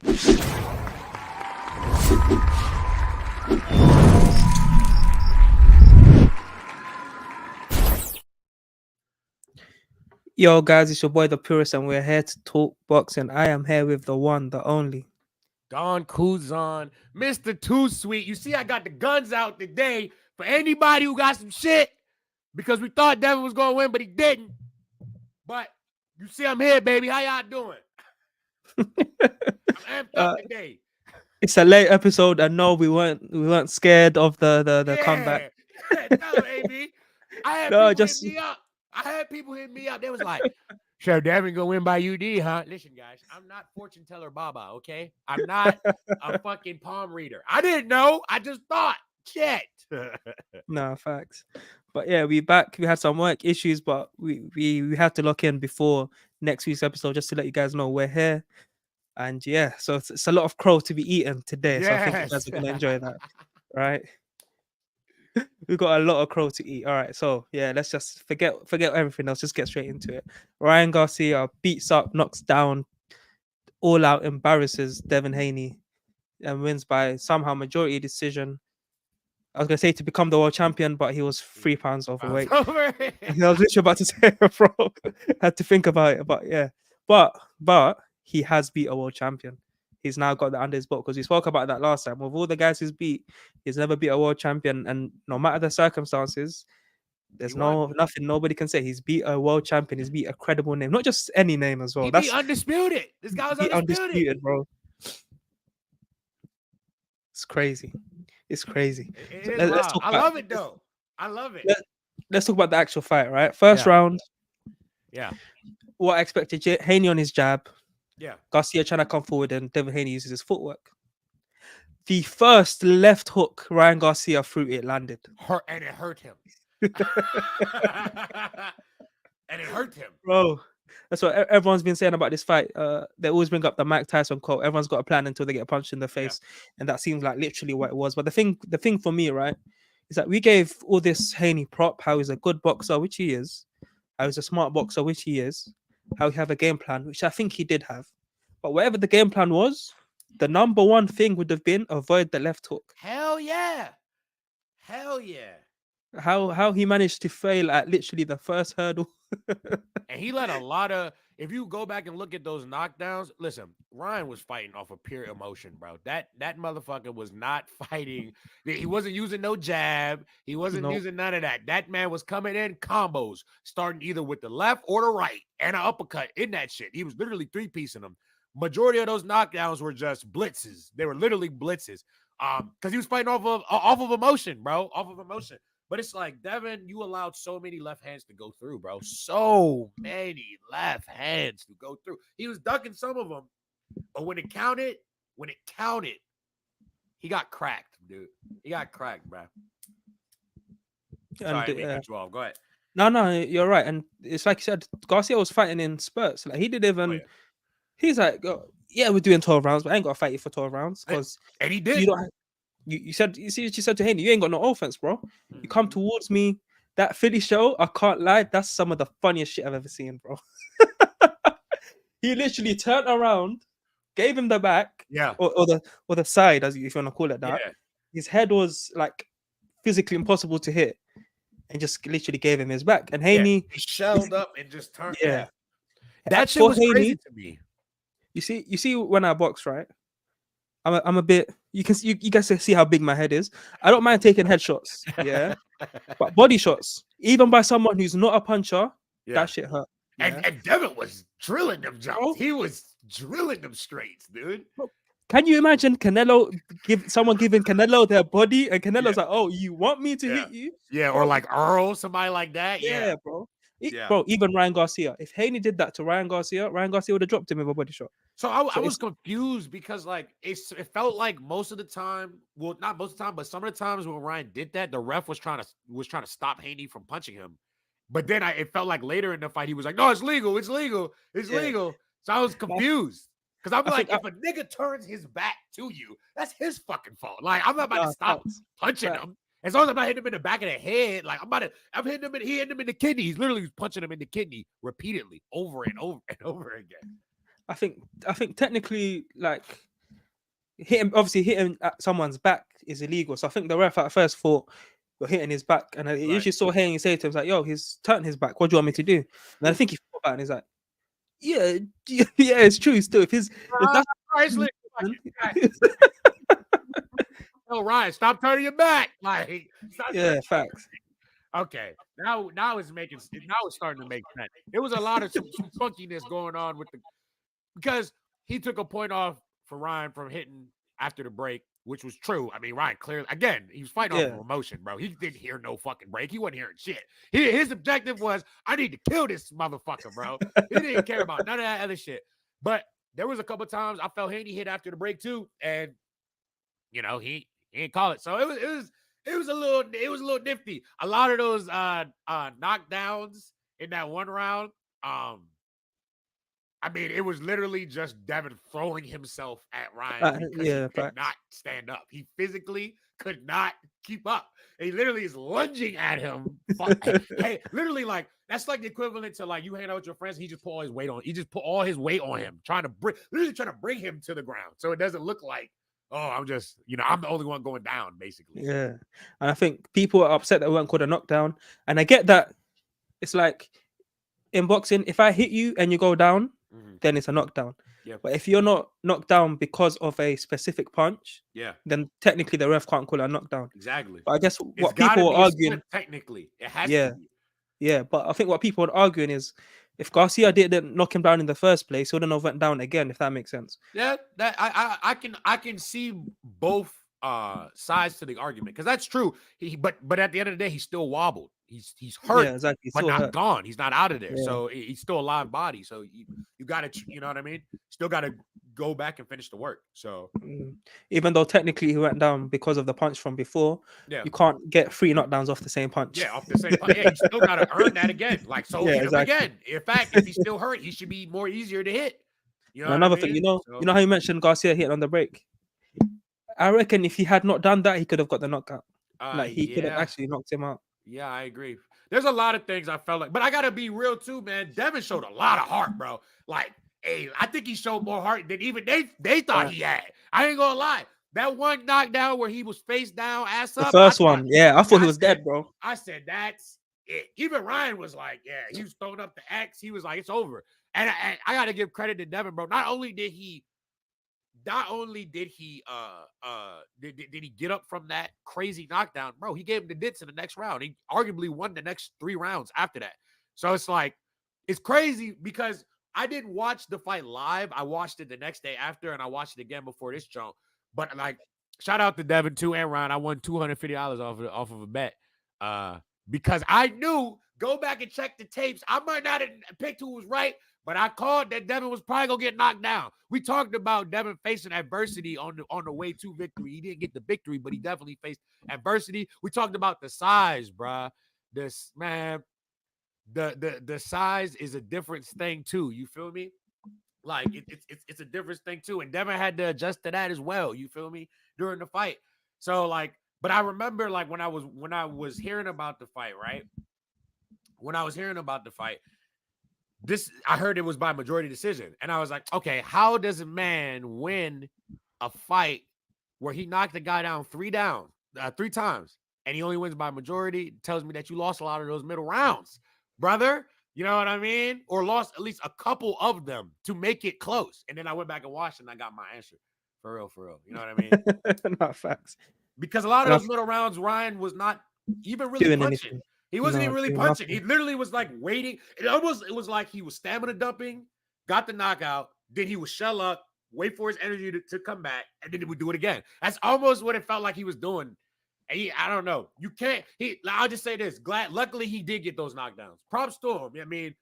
Yo, guys, it's your boy the Purist, and we're here to talk boxing. I am here with the one, the only Don Kuzan, Mr. Too Sweet. You see, I got the guns out today for anybody who got some shit because we thought Devin was going to win, but he didn't. But you see, I'm here, baby. How y'all doing? I'm amped up today. It's a late episode, and no, we weren't scared of the comeback. No, AB. I had people hit me up. They was like, "So Devin gonna win by UD, huh?" Listen, guys, I'm not fortune teller Baba, okay? I'm not a fucking palm reader. I didn't know. I just thought. Shit. No, facts. But yeah, we back. We had some work issues, but we had to lock in before next week's episode just to let you guys know we're here. And yeah, so it's a lot of crow to be eaten today. So I think you guys are gonna enjoy that, right? We got a lot of crow to eat. All right, so yeah, let's just forget everything else. Just get straight into it. Ryan Garcia beats up, knocks down, all out, embarrasses Devin Haney, and wins by somehow majority decision. I was gonna say to become the world champion, but he was 3 pounds overweight. I was literally about to say, bro, had to think about it, but yeah, but he has beat a world champion. He's now got that under his belt because we spoke about that last time. With all the guys he's beat, he's never beat a world champion, and no matter the circumstances, there's nothing nobody can say. He's beat a world champion. He's beat a credible name, not just any name as well. That's undisputed. This guy was undisputed, bro. It's crazy. It's crazy. I love it though. I love it. Let's talk about the actual fight, right? First round. Yeah. What I expected, Haney on his jab. Yeah. Garcia trying to come forward, and Devin Haney uses his footwork. The first left hook Ryan Garcia threw, it landed. And it hurt him. And it hurt him. Bro, that's what everyone's been saying about this fight. They always bring up the Mike Tyson quote. Everyone's got a plan until they get punched in the face. Yeah. And that seems like literally what it was. But the thing for me, right, is that we gave all this Haney prop, how he's a good boxer, which he is, how he's a smart boxer, which he is, how he have a game plan, which I think he did have. But whatever the game plan was, the number one thing would have been avoid the left hook. Hell yeah. Hell yeah. How he managed to fail at literally the first hurdle. And he let a lot of, if you go back and look at those knockdowns, listen, Ryan was fighting off of pure emotion, bro. That motherfucker was not fighting. He wasn't using no jab. He wasn't using none of that. That man was coming in combos, starting either with the left or the right and an uppercut in that shit. He was literally 3-piecing them. Majority of those knockdowns were just blitzes. They were literally blitzes. Because he was fighting off of emotion, bro. Off of emotion. But it's like, Devin, you allowed so many left hands to go through, bro. So many left hands to go through. He was ducking some of them. But when it counted, he got cracked, dude. He got cracked, bro. Sorry, Go ahead. No, you're right. And it's like you said, Garcia was fighting in spurts. Like, he didn't even... He's like, yeah, we're doing 12 rounds, but I ain't got to fight you for 12 rounds. And he did. You said to Haney, you ain't got no offense, bro. You come towards me, that Philly show, I can't lie, that's some of the funniest shit I've ever seen, bro. He literally turned around, gave him the back, or the side, as if you want to call it that. Yeah. His head was like physically impossible to hit, and just literally gave him his back. And Haney he shelled up and just turned. Yeah, that shit was crazy to me. You see, when I box, right? I'm a bit. You guys can see how big my head is. I don't mind taking headshots, yeah, but body shots, even by someone who's not a puncher, that shit hurt. Yeah? And Devin was drilling them jumps. He was drilling them straights, dude. Can you imagine someone giving Canelo their body, and Canelo's like, "Oh, you want me to hit you?" Yeah, or like Earl, somebody like that. Yeah, bro. Bro, even Ryan Garcia. If Haney did that to Ryan Garcia would have dropped him with a body shot. So I was confused because like it felt like most of the time, well, not most of the time, but some of the times when Ryan did that, the ref was trying to stop Haney from punching him. But then it felt like later in the fight he was like, "No, it's legal. So I was confused because I'm like, if a nigga turns his back to you, that's his fucking fault. Like, I'm not about to stop punching him. As long as I'm not hitting him in the back of the head, like I'm hitting him he hitting him in the kidney. He's literally punching him in the kidney repeatedly over and over and over again. I think technically, like, hitting at someone's back is illegal. So I think the ref at first thought you're hitting his back, and I Right. usually saw Haney say to him, like, "Yo, he's turned his back. What do you want me to do?" And I think he thought about it, and he's like, "Yeah, yeah, it's true. Still, if that's Honestly, like, oh, Ryan, stop turning your back. Like, stop yeah, facts. Okay, now it's starting to make sense. There was a lot of some funkiness going on with because he took a point off for Ryan from hitting after the break, which was true. I mean, Ryan clearly again he was fighting off of emotion, bro. He didn't hear no fucking break. He wasn't hearing shit. His objective was I need to kill this motherfucker, bro. He didn't care about none of that other shit. But there was a couple times I felt Haney hit after the break too, and he didn't call it. So it was a little nifty. A lot of those knockdowns in that one round. I mean, it was literally just Devin throwing himself at Ryan because he could not stand up. He physically could not keep up. He literally is lunging at him. Hey, literally, like that's like the equivalent to like you hang out with your friends. He just put all his weight on. He just put all his weight on him, trying to bring him to the ground, so it doesn't look like I'm just I'm the only one going down, basically. Yeah, and I think people are upset that it weren't called a knockdown, and I get that. It's like in boxing, if I hit you and you go down, then it's a knockdown. Yeah. But if you're not knocked down because of a specific punch, then technically the ref can't call it a knockdown. Exactly. But I guess what people are arguing, technically, it has to be. Yeah. But I think what people are arguing is if Garcia didn't knock him down in the first place, he wouldn't have went down again. If that makes sense. Yeah, that I can see both sides to the argument because that's true. But at the end of the day, he still wobbled. He's hurt, exactly. but not gone. He's not out of there. So he's still a live body. So you got to, you know what I mean? Still got to go back and finish the work. So even though technically he went down because of the punch from before, you can't get 3 knockdowns off the same punch. Yeah, off the same punch. Yeah, you still got to earn that again. Like hit him again. In fact, if he's still hurt, he should be more easier to hit. You know another thing, you know how you mentioned Garcia hitting on the break. I reckon if he had not done that, he could have got the knockout. He could have actually knocked him out. Yeah, I agree. There's a lot of things I felt like, but I gotta be real too, man. Devin showed a lot of heart, bro. Like, hey, I think he showed more heart than even they thought he had. I ain't gonna lie. That one knockdown where he was face down, ass up. The first one, I thought he was dead, bro. I said that's it. Even Ryan was like, he was throwing up the X. He was like, it's over. And I gotta give credit to Devin, bro. Not only did he did he get up from that crazy knockdown, bro, he gave him the dits in the next round. He arguably won the next 3 rounds after that. So it's like, it's crazy because I didn't watch the fight live. I watched it the next day after, and I watched it again before this jump. But like, shout out to Devin too and Ryan. I won $250 off of a bet because I knew, go back and check the tapes. I might not have picked who was right, but I called that Devin was probably gonna get knocked down. We talked about Devin facing adversity on the way to victory. He didn't get the victory, but he definitely faced adversity. We talked about the size, bruh. This man, the size is a different thing too. You feel me? Like it's a different thing too. And Devin had to adjust to that as well. You feel me? During the fight. So like, but I remember like when I was hearing about the fight, right? When I was hearing about the fight. I heard it was by majority decision. And I was like, okay, how does a man win a fight where he knocked the guy down 3 times and he only wins by majority? It tells me that you lost a lot of those middle rounds, brother. You know what I mean? Or lost at least a couple of them to make it close. And then I went back and watched and I got my answer. For real. You know what I mean? Not facts. Because a lot of those middle rounds, Ryan was not even really punching. Anything. He wasn't even really punching. He literally was like waiting. It was like he was stamina dumping, got the knockout, then he would shell up, wait for his energy to come back, and then he would do it again. That's almost what it felt like he was doing. And I don't know. You can't. I'll just say this. Luckily, he did get those knockdowns. Props to him. I mean,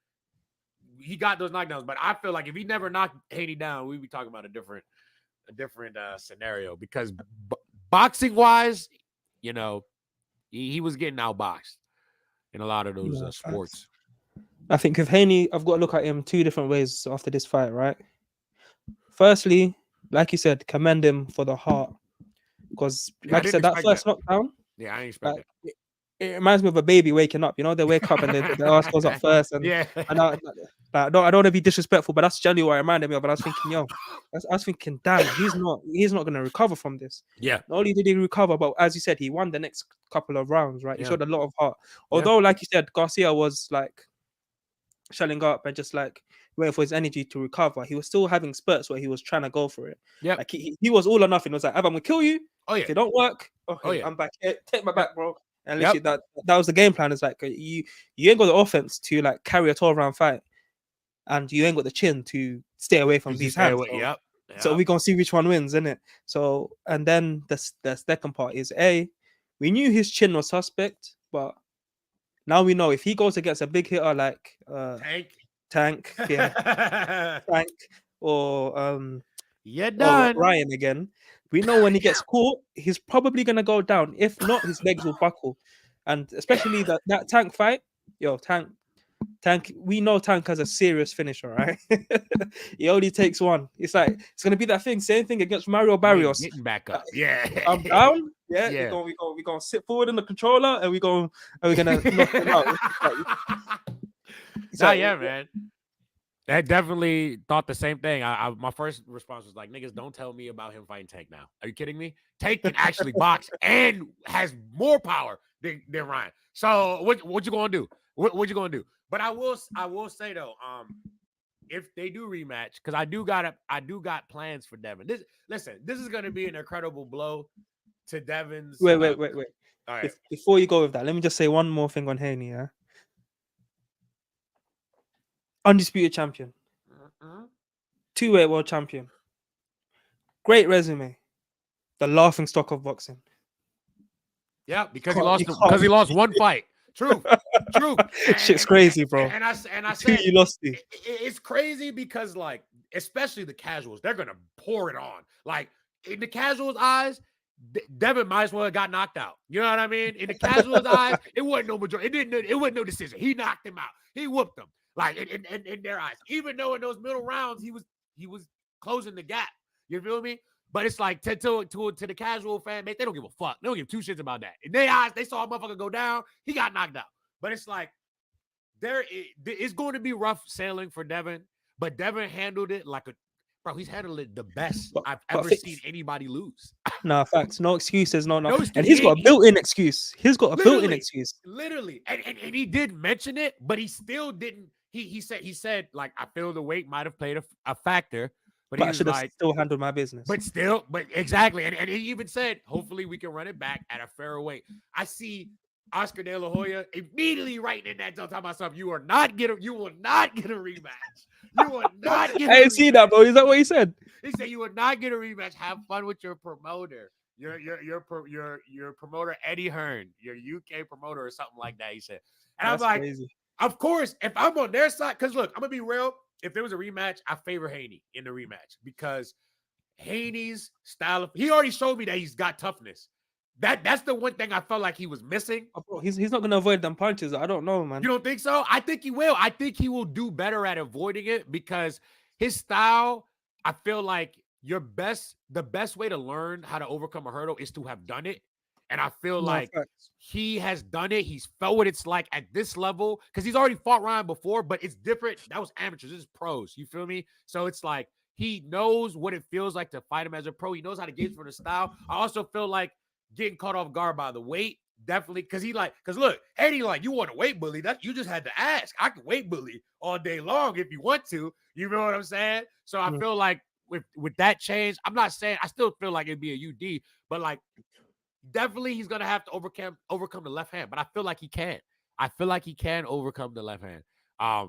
he got those knockdowns. But I feel like if he never knocked Haney down, we'd be talking about a different scenario. Because boxing wise, he was getting outboxed in a lot of those sports. I think with Haney, I've got to look at him 2 different ways after this fight, right? Firstly, like you said, commend him for the heart. Because, like you said, that first knockdown, I didn't expect it reminds me of a baby waking up. They wake up and their ass goes up first. And, Like, I don't want to be disrespectful, but that's generally what it reminded me of. And I was thinking, yo, I was thinking, damn, he's not gonna recover from this. Yeah, Not only did he recover, but as you said, he won the next couple of rounds, right? He yeah, showed a lot of heart. yeah, Although, like you said, Garcia was like shelling up and just like waiting for his energy to recover. He was still having spurts where he was trying to go for it. yep. Like he was all or nothing. It was like, I'm gonna kill you. Oh If yeah, it don't work, oh okay, yeah, I'm back. Take my yep, back, bro. And yep. literally that was the game plan. It's like you ain't got the offense to like carry a 12-round fight, and you ain't got the chin to stay away from Just these stay hands. away. Yep, So yep. we're gonna see which one wins, isn't it? So and then the second part is we knew his chin was suspect, but now we know if he goes against a big hitter like Tank. Tank, yeah, Tank or You're done. Ryan again, we know when he gets caught, he's probably gonna go down. If not, his legs will buckle. And especially that Tank fight, yo, Tank, we know Tank has a serious finisher, right? He only takes one. It's like it's gonna be that thing, same thing against Mario You ain't Barrios. getting back up. Yeah. I'm down. Yeah, Yeah. we're gonna sit forward in the controller and we're gonna knock him out. Nah, yeah, man. I definitely thought the same thing. My first response was like, niggas, don't tell me about him fighting Tank now. Are you kidding me? Tank can actually box and has more power than Ryan. So what you gonna do? What you gonna do? But I will say though, if they do rematch, because I do got plans for Devin. This is gonna be an incredible blow to Devin's. Wait. All right. Before you go with that, let me just say one more thing on Haney. Yeah, undisputed champion, two-weight world champion, great resume, the laughing stock of boxing. Yeah, because he lost one fight. True. Shit's crazy, bro. And I Two said you lost to. it's crazy because like, especially the casuals, they're gonna pour it on. Like in the casuals' eyes, Devin might as well have got knocked out. You know what I mean? In the casuals' eyes, it wasn't no majority. It wasn't no decision. He knocked him out. He whooped him. Like in their eyes, even though in those middle rounds he was closing the gap. You feel me? But it's like to the casual fan base, they don't give a fuck. They don't give two shits about that. In their eyes, they saw a motherfucker go down. He got knocked out. But it's like it's going to be rough sailing for Devin. But Devin handled it like he's handled it the best I've ever seen anybody lose. Nah, facts. No excuses. No. No excuse. And he's got a built-in excuse. Literally. And he did mention it, but he still didn't. He said like, I feel the weight might have played a factor. But I should have still handled my business. But exactly. And he even said, hopefully we can run it back at a fairer weight. I see Oscar De La Hoya immediately writing in that talking about something. You will not get a rematch. You will not get a rematch. I didn't see that, bro. Is that what he said? He said you will not get a rematch. Have fun with your promoter. Your promoter, Eddie Hearn, your UK promoter or something like that. He said. And that's I'm like, crazy. Of course, if I'm on their side, because look, I'm gonna be real. If there was a rematch, I favor Haney in the rematch because Haney's style he already showed me that he's got toughness. That's the one thing I felt like he was missing. Oh, bro, he's not gonna avoid them punches. I don't know, man. You don't think so? I think he will. I think he will do better at avoiding it because his style, I feel like the best way to learn how to overcome a hurdle is to have done it. And I feel like he has done it. He's felt what it's like at this level because he's already fought Ryan before, but it's different. That was amateurs. This is pros. You feel me? So it's like he knows what it feels like to fight him as a pro. He knows how to gauge for the style. I also feel like getting caught off guard by the weight, definitely. Because look, Haney, like, you want to weight bully. That you just had to ask. I can weight bully all day long if you want to. You know what I'm saying? So I feel like with that change, I'm not saying I still feel like it'd be a UD, but like, definitely he's gonna have to overcome the left hand, but I feel like he can. I feel like he can overcome the left hand. I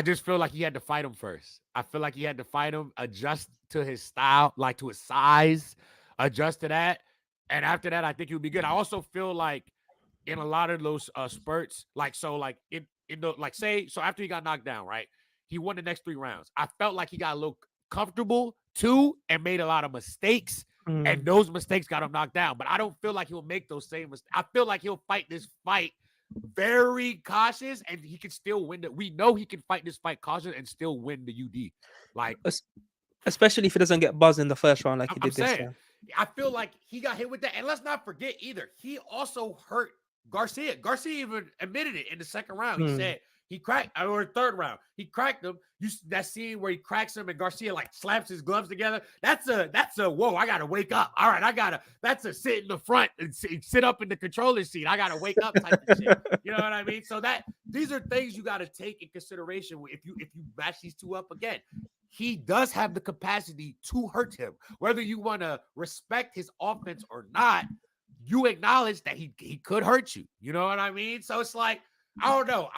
just feel like he had to fight him first. I feel like he had to fight him, adjust to his style, like to his size, adjust to that, and after that, I think he'll be good. I also feel like in a lot of those spurts, after he got knocked down, right? He won the next 3 rounds. I felt like he got a little comfortable too and made a lot of mistakes. And those mistakes got him knocked down. But I don't feel like he'll make those same mistakes. I feel like he'll fight this fight very cautious and he can still win it. We know he can fight this fight cautious and still win the UD. Like, especially if he doesn't get buzzed in the first round like he did this time. I feel like he got hit with that. And let's not forget either, he also hurt Garcia. Garcia even admitted it in the second round. He said He cracked, or third round, he cracked him. That scene where he cracks him and Garcia like slaps his gloves together. That's a whoa, I gotta wake up. All right, that's a sit in the front and sit up in the controller seat. I gotta wake up type of shit. You know what I mean? So these are things you gotta take in consideration if you match these two up again. He does have the capacity to hurt him. Whether you want to respect his offense or not, you acknowledge that he could hurt you. You know what I mean? So it's like, I don't know.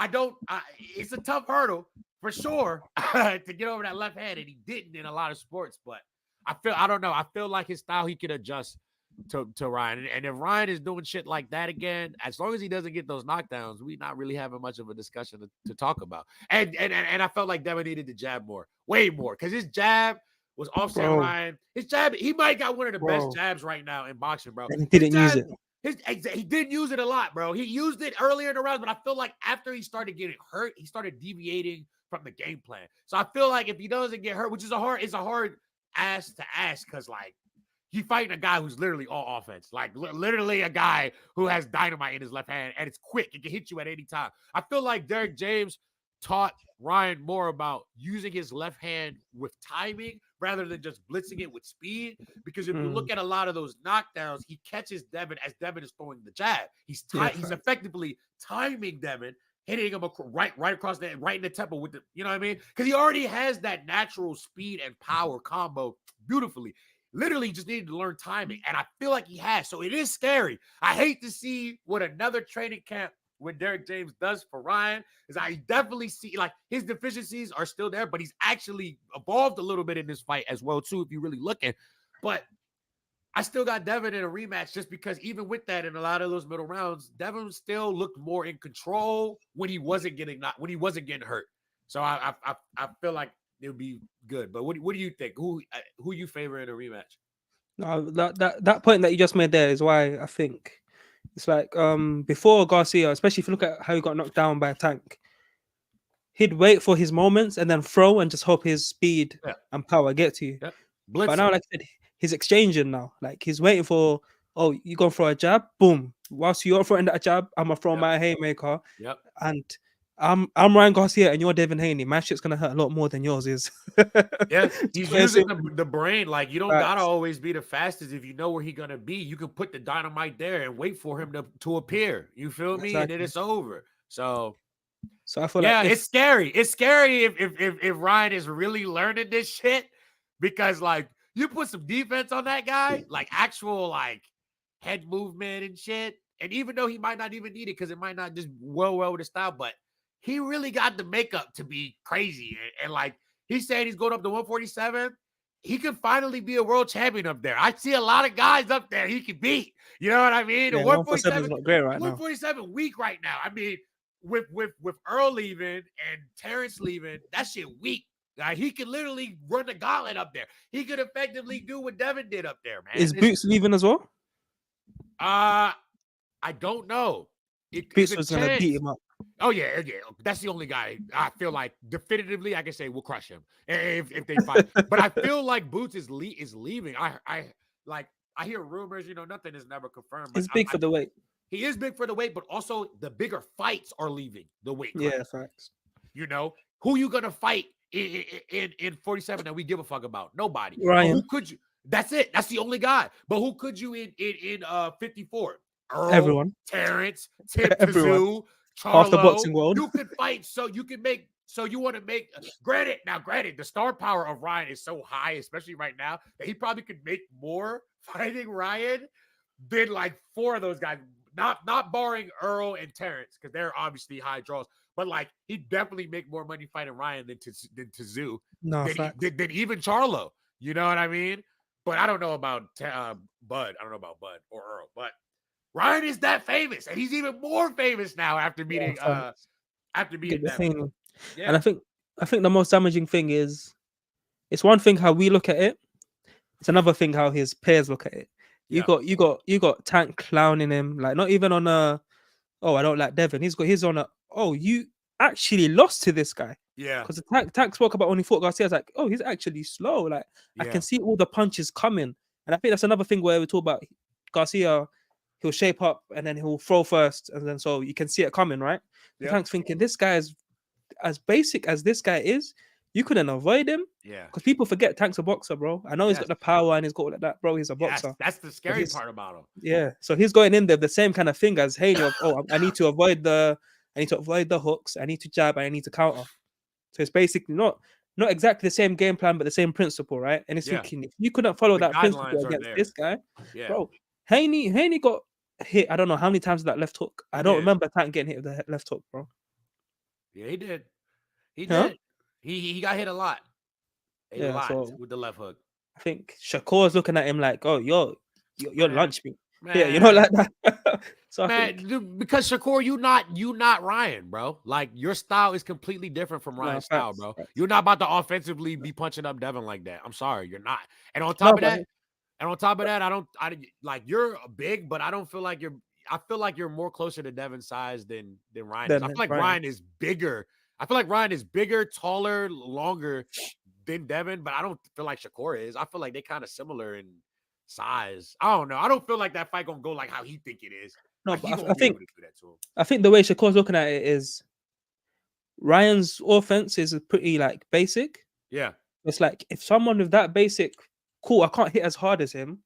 It's a tough hurdle for sure to get over that left hand, and he didn't in a lot of sports. But I don't know. I feel like his style, he could adjust to Ryan. And if Ryan is doing shit like that again, as long as he doesn't get those knockdowns, we not really having much of a discussion to talk about. And I felt like Devin needed the jab way more, because his jab was offset Ryan. His jab, he might got one of the best jabs right now in boxing, bro. And he didn't use it. He didn't use it a lot, bro. He used it earlier in the round, but I feel like after he started getting hurt, he started deviating from the game plan. So I feel like if he doesn't get hurt, which is a hard ask to ask, because like, he fighting a guy who's literally all offense, like literally a guy who has dynamite in his left hand, and it's quick. It can hit you at any time. I feel like Derek James taught Ryan more about using his left hand with timing rather than just blitzing it with speed. Because if you look at a lot of those knockdowns, he catches Devin as Devin is throwing the jab. He's effectively timing Devin, hitting him right across right in the temple with the, you know what I mean? Because he already has that natural speed and power combo beautifully. Literally just needed to learn timing, and I feel like he has. So it is scary. I hate to see what another training camp with Derek James does for Ryan, is I definitely see like his deficiencies are still there, but he's actually evolved a little bit in this fight as well too, if you're really looking. But I still got Devin in a rematch, just because even with that, in a lot of those middle rounds, Devin still looked more in control when he wasn't getting hurt. So I feel like it would be good. But what do you think? Who you favor in a rematch? No, that point that you just made there is why I think it's like before Garcia, especially if you look at how he got knocked down by a Tank, he'd wait for his moments and then throw and just hope his speed and power get to you. Yeah. But now, like I said, he's exchanging now. Like he's waiting for, oh, you gonna throw a jab? Boom. Whilst you're throwing that jab, I'm gonna throw my haymaker. Yep. And I'm Ryan Garcia and you're Devin Haney. My shit's gonna hurt a lot more than yours is. Yeah, he's using the brain. Like, you don't gotta always be the fastest. If you know where he's gonna be, you can put the dynamite there and wait for him to appear. You feel me? And then it's over. So I feel like it's scary. It's scary if Ryan is really learning this shit, because like you put some defense on that guy, like actual like head movement and shit. And even though he might not even need it, because it might not just well with his style, but he really got the makeup to be crazy. And like he's saying he's going up to 147. He could finally be a world champion up there. I see a lot of guys up there he could beat. You know what I mean? Yeah, 147 is not great right 147 now. weak right now. I mean, with Earl leaving and Terrence leaving, that shit weak. Like, he could literally run the gauntlet up there. He could effectively do what Devin did up there, man. Is Boots leaving as well? I don't know. Boots was gonna beat him up. Oh yeah. That's the only guy I feel like definitively I can say will crush him if they fight. But I feel like Boots is leaving. I hear rumors. You know, nothing is never confirmed. He's big for the weight. He is big for the weight, but also the bigger fights are leaving the weight class. Yeah, facts. You know, who you gonna fight in 47 that we give a fuck about? Nobody. Ryan. Who could you? That's it. That's the only guy. But who could you in 54? Earl, everyone. Terrence, Tip, Kazoo, Charlo. Half the boxing world. You could fight, so you can make. So you want to make. Granted, the star power of Ryan is so high, especially right now, that he probably could make more fighting Ryan than like 4 of those guys. Not barring Earl and Terrence, because they're obviously high draws. But like, he'd definitely make more money fighting Ryan than Tazoo. Than even Charlo. You know what I mean? But I don't know about Bud. I don't know about Bud or Earl. But Ryan is that famous, and he's even more famous now after beating Devin. Yeah. And I think the most damaging thing is, it's one thing how we look at it. It's another thing how his peers look at it. You got Tank clowning him, like not even on I don't like Devin. He's got his on you actually lost to this guy. Yeah. Because Tank spoke about when he fought Garcia. I was like, oh, he's actually slow. Like I can see all the punches coming. And I think that's another thing where we talk about Garcia, he'll shape up and then he'll throw first, and then so you can see it coming, right? Yeah. Tank's thinking this guy is as basic as this guy is, you couldn't avoid him. Yeah. Because people forget Tank's a boxer, bro. I know he's Yes. got the power and he's got all of that, bro. He's a Yes. boxer. That's the So scary he's part about him. yeah. So he's going in there the same kind of thing as Haney of I need to avoid the hooks, I need to jab, and I need to counter. So it's basically not exactly the same game plan, but the same principle, right? And it's Yeah. thinking if you couldn't follow The that principle guidelines are against there. this guy, Yeah. bro, Haney got hit. I don't know how many times with that left hook. I don't remember Tank getting hit with the left hook, bro. Yeah, he did. He Huh? did. He got hit a lot. Yeah, so With the left hook. I think Shakur's looking at him like, oh, you're Man, lunch meat. man, Yeah, you know, like that. So I man, think dude, because Shakur, you not Ryan, bro. Like your style is completely different from no, Ryan's style, facts, bro. facts. You're not about to offensively be punching up Devin like that. I'm sorry, you're not. And on No, top of but that, I like you're big, but I don't feel like you're. I feel like you're more closer to Devin's size than Ryan is. I feel then like Ryan. Ryan is bigger. I feel like Ryan is bigger, taller, longer than Devin, but I don't feel like Shakur is. I feel like they kind of similar in size. I don't know. I don't feel like that fight gonna go like how he think it is. No, Like he but gonna be able to do that to him. I think the way Shakur's looking at it is Ryan's offense is pretty like basic. Yeah. It's like if someone with that basic, cool, I can't hit as hard as him,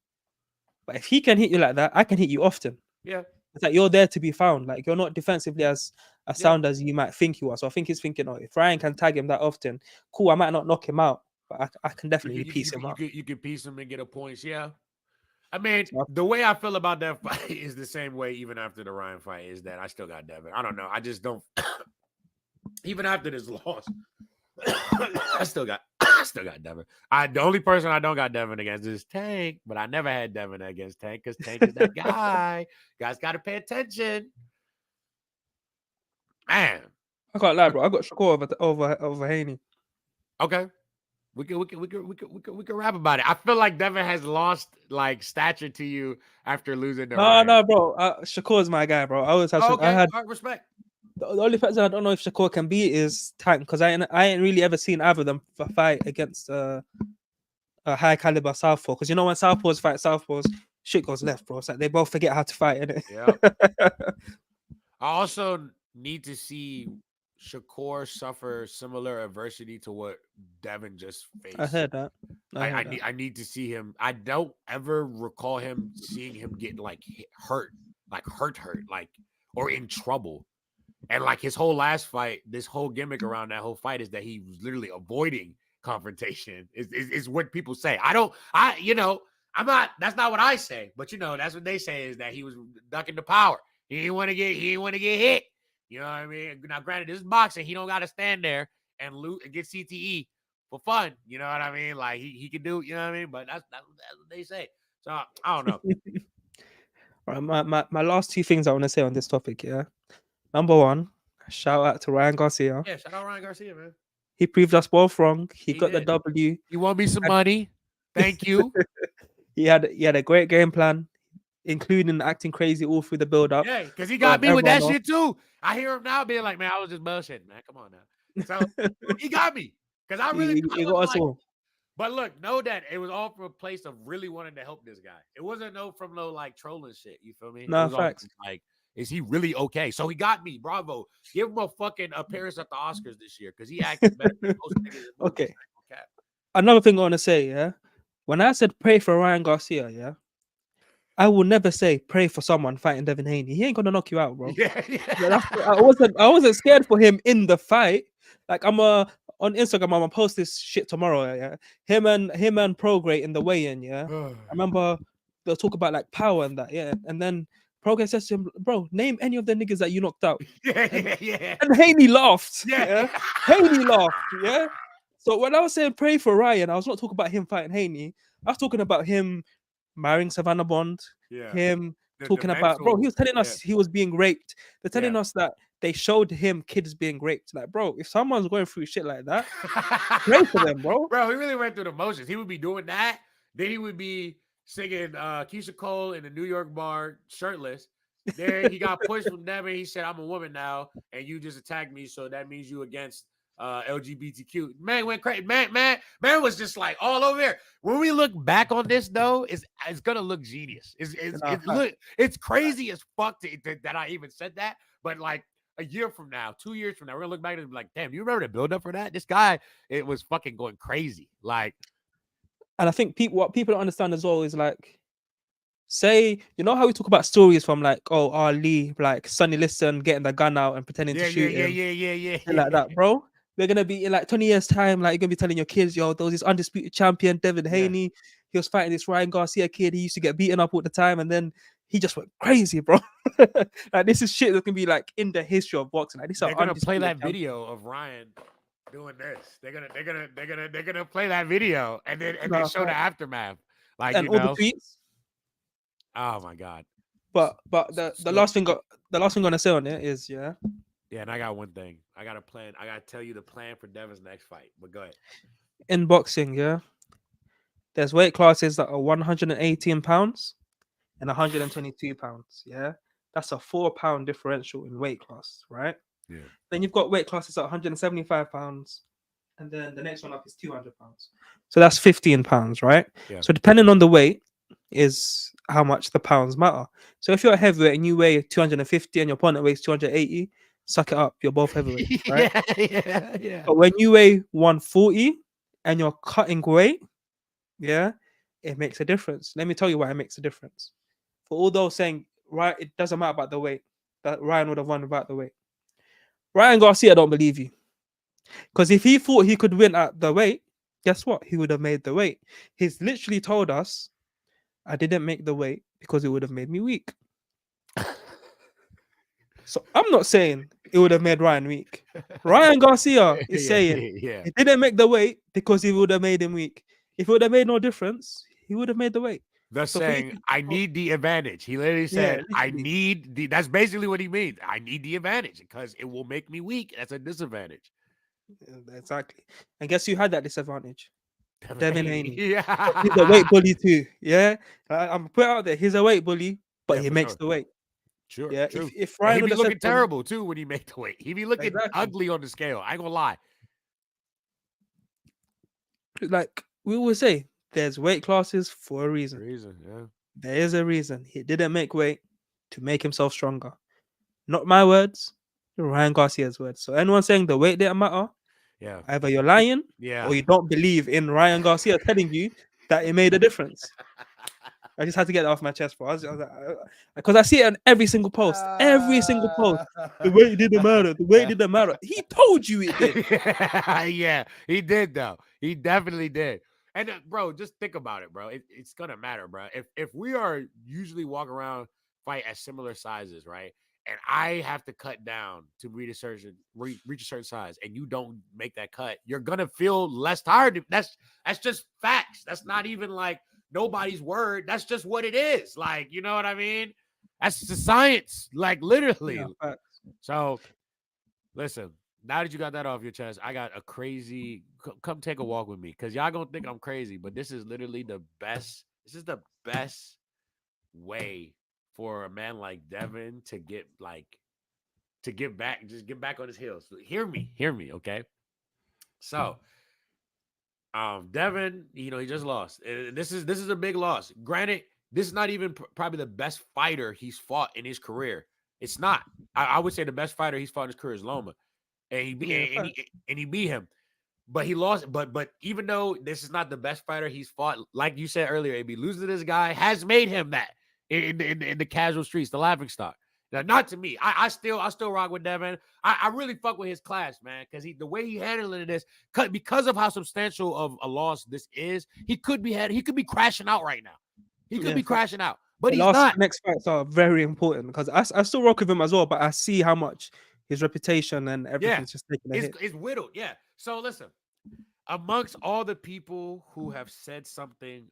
but if he can hit you like that, I can hit you often. Yeah. It's like you're there to be found. Like you're not defensively as Yeah. sound as you might think you are. So I think he's thinking, oh, if Ryan can tag him that often, cool, I might not knock him out, but I can definitely piece him up. You could piece him and get a points. Yeah. I mean, So the way I feel about that fight is the same way even after the Ryan fight is that I still got Devin. I don't know. I just don't even after this loss. I still got Devin. The only person I don't got Devin against is Tank, but I never had Devin against Tank because Tank is that guy. Guys got to pay attention. Man, I can't lie, bro. I got Shakur over Haney. okay. We can rap about it. I feel like Devin has lost like stature to you after losing to Ryan. No, bro. Shakur's my guy, bro. I always have. Okay. I had respect. the only person I don't know if Shakur can beat is Tank because I ain't really ever seen either of them fight against a high caliber southpaw. Because you know when southpaws fight southpaws, shit goes left, bro. It's like they both forget how to fight, innit? Yeah. I also need to see Shakur suffer similar adversity to what Devin just faced. I heard that. I need to see him. I don't ever recall him seeing him get like hurt, like or in trouble. And like his whole last fight, this whole gimmick around that whole fight is that he was literally avoiding confrontation. Is what people say. I'm not. That's not what I say. But that's what they say is that he was ducking the power. He didn't want to get hit. You know what I mean? Now, granted, this is boxing. He don't got to stand there and loot and get CTE for fun. You know what I mean? Like he can do. You know what I mean? But that's what they say. So I don't know. All right, my last two things I want to say on this topic. Yeah, number one, shout out to Ryan Garcia. Yeah, shout out Ryan Garcia, man. He proved us both wrong. He got did. the W. You want me some money? Thank you. He had a great game plan, including acting crazy all through the build up. Yeah, because he got me with that shit too. I hear him now being like, man, I was just bullshitting, man. Come on now. So he got me. Because I really he got us all. But look, know that it was all from a place of really wanting to help this guy. It wasn't from no like trolling shit. You feel me? No, it was facts. Like, is he really okay? So he got me. Bravo. Give him a fucking appearance at the Oscars this year because he acted better than most niggas. Okay. Another thing I want to say, yeah. When I said pray for Ryan Garcia, yeah, I will never say pray for someone fighting Devin Haney. He ain't gonna knock you out, bro. Yeah. I wasn't scared for him in the fight. Like on Instagram, I'm gonna post this shit tomorrow. Yeah, him and Prograde in the weigh-in. Yeah, I remember they'll talk about like power and that. Yeah, and then Prograde says to him, "Bro, name any of the niggas that you knocked out." Yeah. And Haney laughed. Yeah. Haney laughed. Yeah. So when I was saying pray for Ryan, I was not talking about him fighting Haney. I was talking about him marrying Savannah Bond. Yeah. Him talking about, bro, he was telling us he was being raped. They're telling us that they showed him kids being raped. Like, bro, if someone's going through shit like that, pray for them, bro. Bro, he really went through the motions. He would be doing that. Then he would be singing Keisha Cole in the New York bar shirtless. Then he got pushed from Devin. He said, I'm a woman now, and you just attacked me, so that means you against LGBTQ. Man went crazy. Man was just like all over here. When we look back on this, though, it's gonna look genius. It's crazy as fuck that I even said that. But like a year from now, 2 years from now, we're gonna look back and be like, damn, you remember the build up for that? This guy, it was fucking going crazy. Like, And I think what people don't understand as well is like, say, you know how we talk about stories from like, oh, Ali, like Sonny Liston getting the gun out and pretending to yeah, yeah, shoot yeah, him yeah, yeah, and yeah, like that, bro. We're gonna be in like 20 years' time, like you're gonna be telling your kids, yo, there was this undisputed champion, Devin yeah. Haney. He was fighting this Ryan Garcia kid. He used to get beaten up all the time, and then he just went crazy, bro. Like this is shit that can be like in the history of boxing. Like this is They're an gonna play undisputed that champion. video of Ryan doing this. They're gonna play that video and then Nah, show the facts. aftermath. Like, And all the tweets. oh my god. But the So last thing the last thing I'm gonna say on it is yeah, yeah, and I got one thing. I got a plan. I gotta tell you the plan for Devin's next fight. But go ahead. in boxing, yeah, there's weight classes that are 118 pounds and 122 pounds. Yeah, that's a 4 pound differential in weight class, right? Yeah. Then you've got weight classes at 175 pounds, and then the next one up is 200 pounds. So that's 15 pounds, right? Yeah. So depending on the weight is how much the pounds matter. So if you're a heavyweight and you weigh 250 and your opponent weighs 280, suck it up. You're both heavyweights, right? Yeah, yeah, yeah. But when you weigh 140 and you're cutting weight, yeah, it makes a difference. Let me tell you why it makes a difference. For all those saying, right, it doesn't matter about the weight, that Ryan would have won without the weight. Ryan Garcia don't believe you. Because if he thought he could win at the weight, guess what? He would have made the weight. He's literally told us, I didn't make the weight because it would have made me weak. So I'm not saying it would have made Ryan weak. Ryan Garcia is Yeah, saying yeah. he didn't make the weight because it would have made him weak. If it would have made no difference, he would have made the weight. They're So for you saying, to, I need the advantage. He literally yeah, said, I literally, need the, that's basically what he means. I need the advantage because it will make me weak. That's a disadvantage. exactly. And guess who had that disadvantage? Devin Haney. But he's a Yeah. weight bully too. Yeah, I'm put it out there. He's a weight bully, but Yeah, he for makes sure. the weight. Sure, Yeah, true. if And he Ryan would be have said looking to him, terrible too when he make the weight. He be looking exactly, ugly on the scale. I ain't gonna lie. like we always say, there's weight classes for a reason. Reason, yeah. There is a reason. He didn't make weight to make himself stronger. Not my words, Ryan Garcia's words. So anyone saying the weight didn't matter, Yeah. either you're lying Yeah. or you don't believe in Ryan Garcia telling you that it made a difference. I just had to get that off my chest, bro. Because I see it on every single post. Every single post. The weight didn't matter. The weight didn't matter. He told you it did. Yeah, he did though. He definitely did. And bro, just think about it, bro. It's gonna matter, bro. If we are usually walk around fight at similar sizes, right? And I have to cut down to reach a certain size, and you don't make that cut, you're gonna feel less tired. That's just facts. That's not even like nobody's word. That's just what it is. Like, you know what I mean? That's the science, like literally. Yeah, facts. So listen, now that you got that off your chest, I got a crazy. Come take a walk with me, because y'all gonna think I'm crazy, but this is literally the best. This is the best way for a man like Devin to get to get back, just get back on his heels. Hear me, okay? So, Devin, he just lost. This is a big loss. Granted, this is not even probably the best fighter he's fought in his career. It's not. I would say the best fighter he's fought in his career is Loma, and he beat Yeah, and he beat him. But he lost. But even though this is not the best fighter he's fought, like you said earlier, AB, losing to this guy has made him that in the casual streets, the laughing stock. Now, not to me. I still rock with Devin. I really fuck with his class, man, because the way he handling this, because of how substantial of a loss this is, he could be crashing out right now. He could yeah, be facts. crashing out, but The he's not. next fights are very important because I still rock with him as well, but I see how much his reputation and Yeah, everything's just taking a hit. it's whittled. Yeah. So listen, amongst all the people who have said something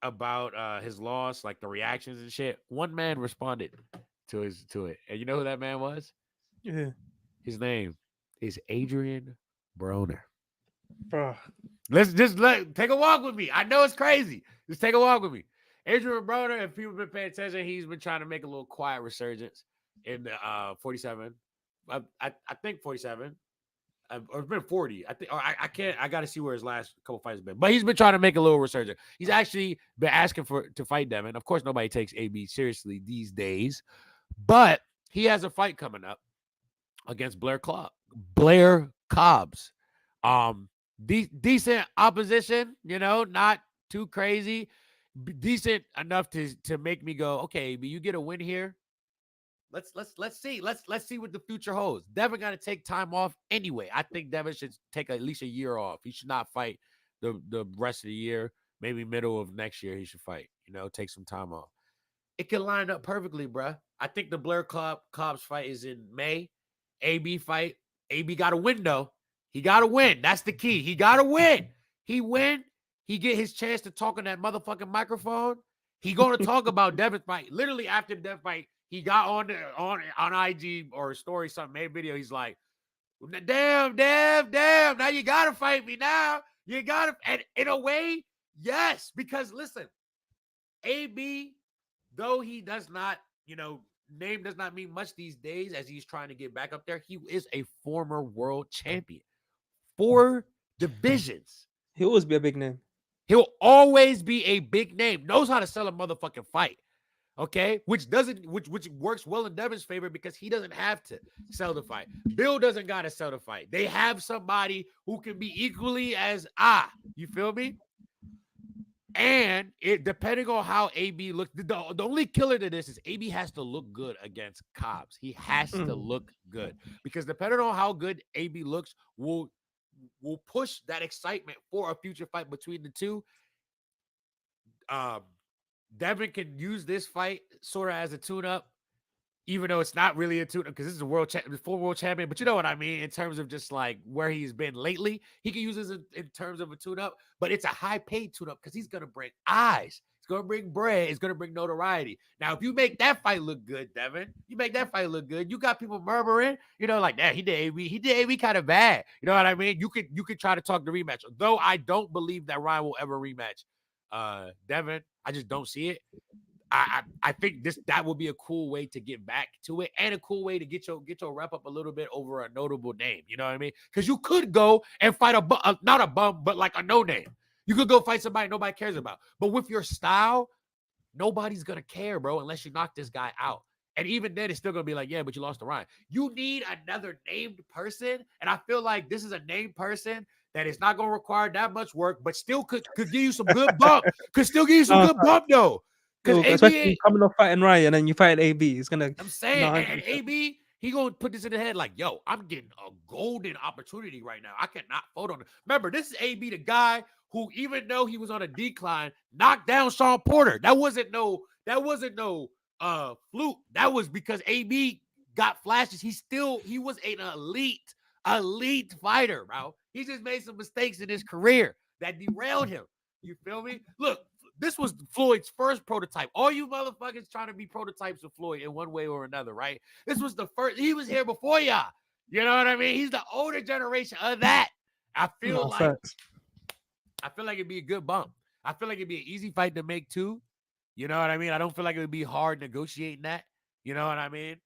about his loss, like the reactions and shit, one man responded to it. And you know who that man was? Yeah, His name is Adrian Broner. bro. Let's just take a walk with me. I know it's crazy. Just take a walk with me. Adrian Broner, if people have been paying attention, he's been trying to make a little quiet resurgence in the 47. I think 47. or it's been 40. I think. Or I can't. I got to see where his last couple fights have been. But he's been trying to make a little resurgence. He's actually been asking to fight Devin. Of course, nobody takes AB seriously these days. But he has a fight coming up against Blair Cobbs. Decent opposition, not too crazy. Decent enough to make me go, okay, but you get a win here. Let's see. Let's see what the future holds. Devin got to take time off anyway. I think Devin should take at least a year off. He should not fight the rest of the year. Maybe middle of next year he should fight. Take some time off. It can line up perfectly, bruh. I think the Blair Cobbs fight is in May. AB fight. AB got to win, though. He got to win. That's the key. He got to win. He win. He get his chance to talk on that motherfucking microphone. He going to talk about Devin's fight. Literally after the Devin fight, he got on IG or story, something, made a video. He's like, damn. Now you got to fight me now. You got to. And in a way, yes. Because listen, AB, though he does not, name does not mean much these days as he's trying to get back up there. He is a former world champion. 4 divisions. He'll always be a big name. He'll always be a big name. Knows how to sell a motherfucking fight. Okay? Which works well in Devin's favor because he doesn't have to sell the fight. Bill doesn't got to sell the fight. They have somebody who can be equally as you feel me? And it depending on how AB looks, the only killer to this is AB has to look good against Cobbs. He has to look good because depending on how good AB looks, will push that excitement for a future fight between the two. Devin can use this fight sort of as a tune-up, even though it's not really a tune-up because this is a full world champion. But you know what I mean in terms of just like where he's been lately. He can use this in terms of a tune-up, but it's a high-paid tune-up because he's going to bring eyes. It's going to bring bread. It's going to bring notoriety. Now, if you make that fight look good, Devin, you got people murmuring, like that. He did AB kind of bad. You know what I mean? You could try to talk the rematch. Though I don't believe that Ryan will ever rematch Devin. I just don't see it. I think that would be a cool way to get back to it and a cool way to get your rep up a little bit over a notable name. You know what I mean? Because you could go and fight not a bum, but like a no name. You could go fight somebody nobody cares about. But with your style, nobody's going to care, bro, unless you knock this guy out. And even then, it's still going to be like, yeah, but you lost to Ryan. You need another named person. And I feel like this is a named person that is not going to require that much work, but still could give you some good bump. Could still give you some good bump, though. Because especially coming off fighting Ryan and then you fight AB, it's gonna. I'm saying, and AB, he gonna put this in the head like, yo, I'm getting a golden opportunity right now. I cannot fold on it. Remember, this is AB, the guy who, even though he was on a decline, knocked down Sean Porter. That wasn't no fluke. That was because AB got flashes. He was an elite fighter, bro. He just made some mistakes in his career that derailed him. You feel me? Look. This was Floyd's first prototype. All you motherfuckers trying to be prototypes of Floyd in one way or another, right? This was the first. He was here before y'all. You know what I mean? He's the older generation of that. I feel like it'd be a good bump. I feel like it'd be an easy fight to make too. You know what I mean? I don't feel like it would be hard negotiating that. You know what I mean?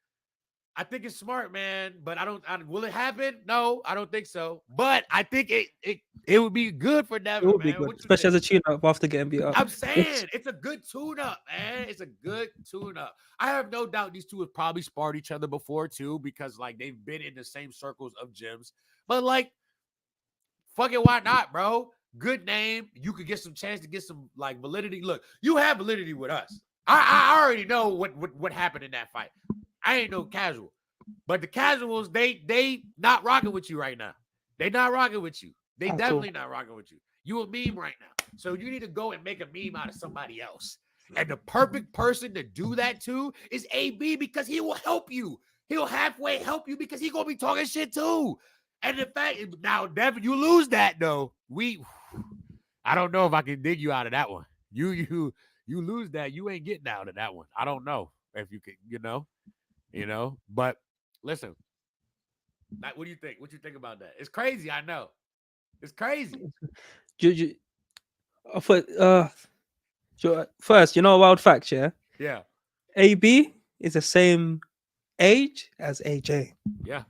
I think it's smart, man, but will it happen? No, I don't think so. But I think it would be good for Devin, it would be good, especially as a tune-up after getting beat up. I'm saying it's a good tune-up, man. It's a good tune-up. I have no doubt these two have probably sparred each other before too, because like they've been in the same circles of gyms. But like, fuck it, why not, bro? Good name. You could get some chance to get some like validity. Look, you have validity with us. I already know what happened in that fight. I ain't no casual. But the casuals, they not rocking with you right now. They not rocking with you. They definitely not rocking with you. You a meme right now. So you need to go and make a meme out of somebody else. And the perfect person to do that to is AB because he will help you. He'll halfway help you because he gonna be talking shit too. And in fact, now, Devin, you lose that though. I don't know if I can dig you out of that one. You lose that. You ain't getting out of that one. I don't know if you can, but listen, what do you think? What you think about that? It's crazy. I know. It's crazy. First, a wild fact, yeah? Yeah. AB is the same age as AJ. Yeah.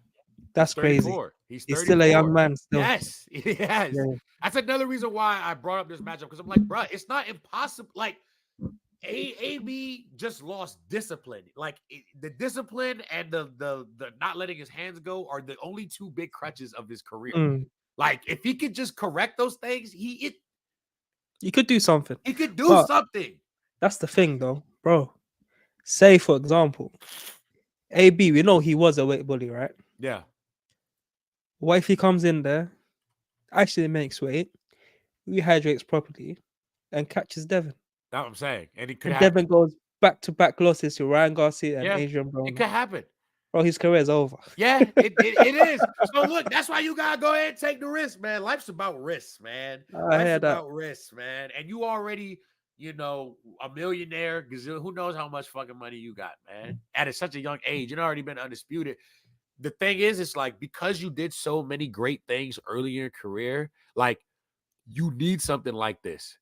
He's That's crazy. 34. He's He's still a young 34. man still. Yes, yes. Yeah. That's another reason why I brought up this matchup because I'm like, bro, it's not impossible. Like, AB just lost discipline. Like the discipline and the not letting his hands go are the only two big crutches of his career. Mm. Like if he could just correct those things, You could do something. he could do But something. that's the thing, though, bro. Say, for example, AB, we know he was a weight bully, right? Yeah. What if he comes in there, actually makes weight, rehydrates properly, and catches Devin? That's what I'm saying. And it could And happen. Devin goes back-to-back losses to Ryan Garcia and Yeah, Adrian it Broner. could happen. Bro, his career is over. Yeah, it is. So look, that's why you gotta go ahead and take the risk, man. Life's about risks, man. I hear Life's that. about risks, man. And you already, a millionaire, because who knows how much fucking money you got, man. At such a young age, you've already been undisputed. The thing is, it's like because you did so many great things early in your career, like you need something like this.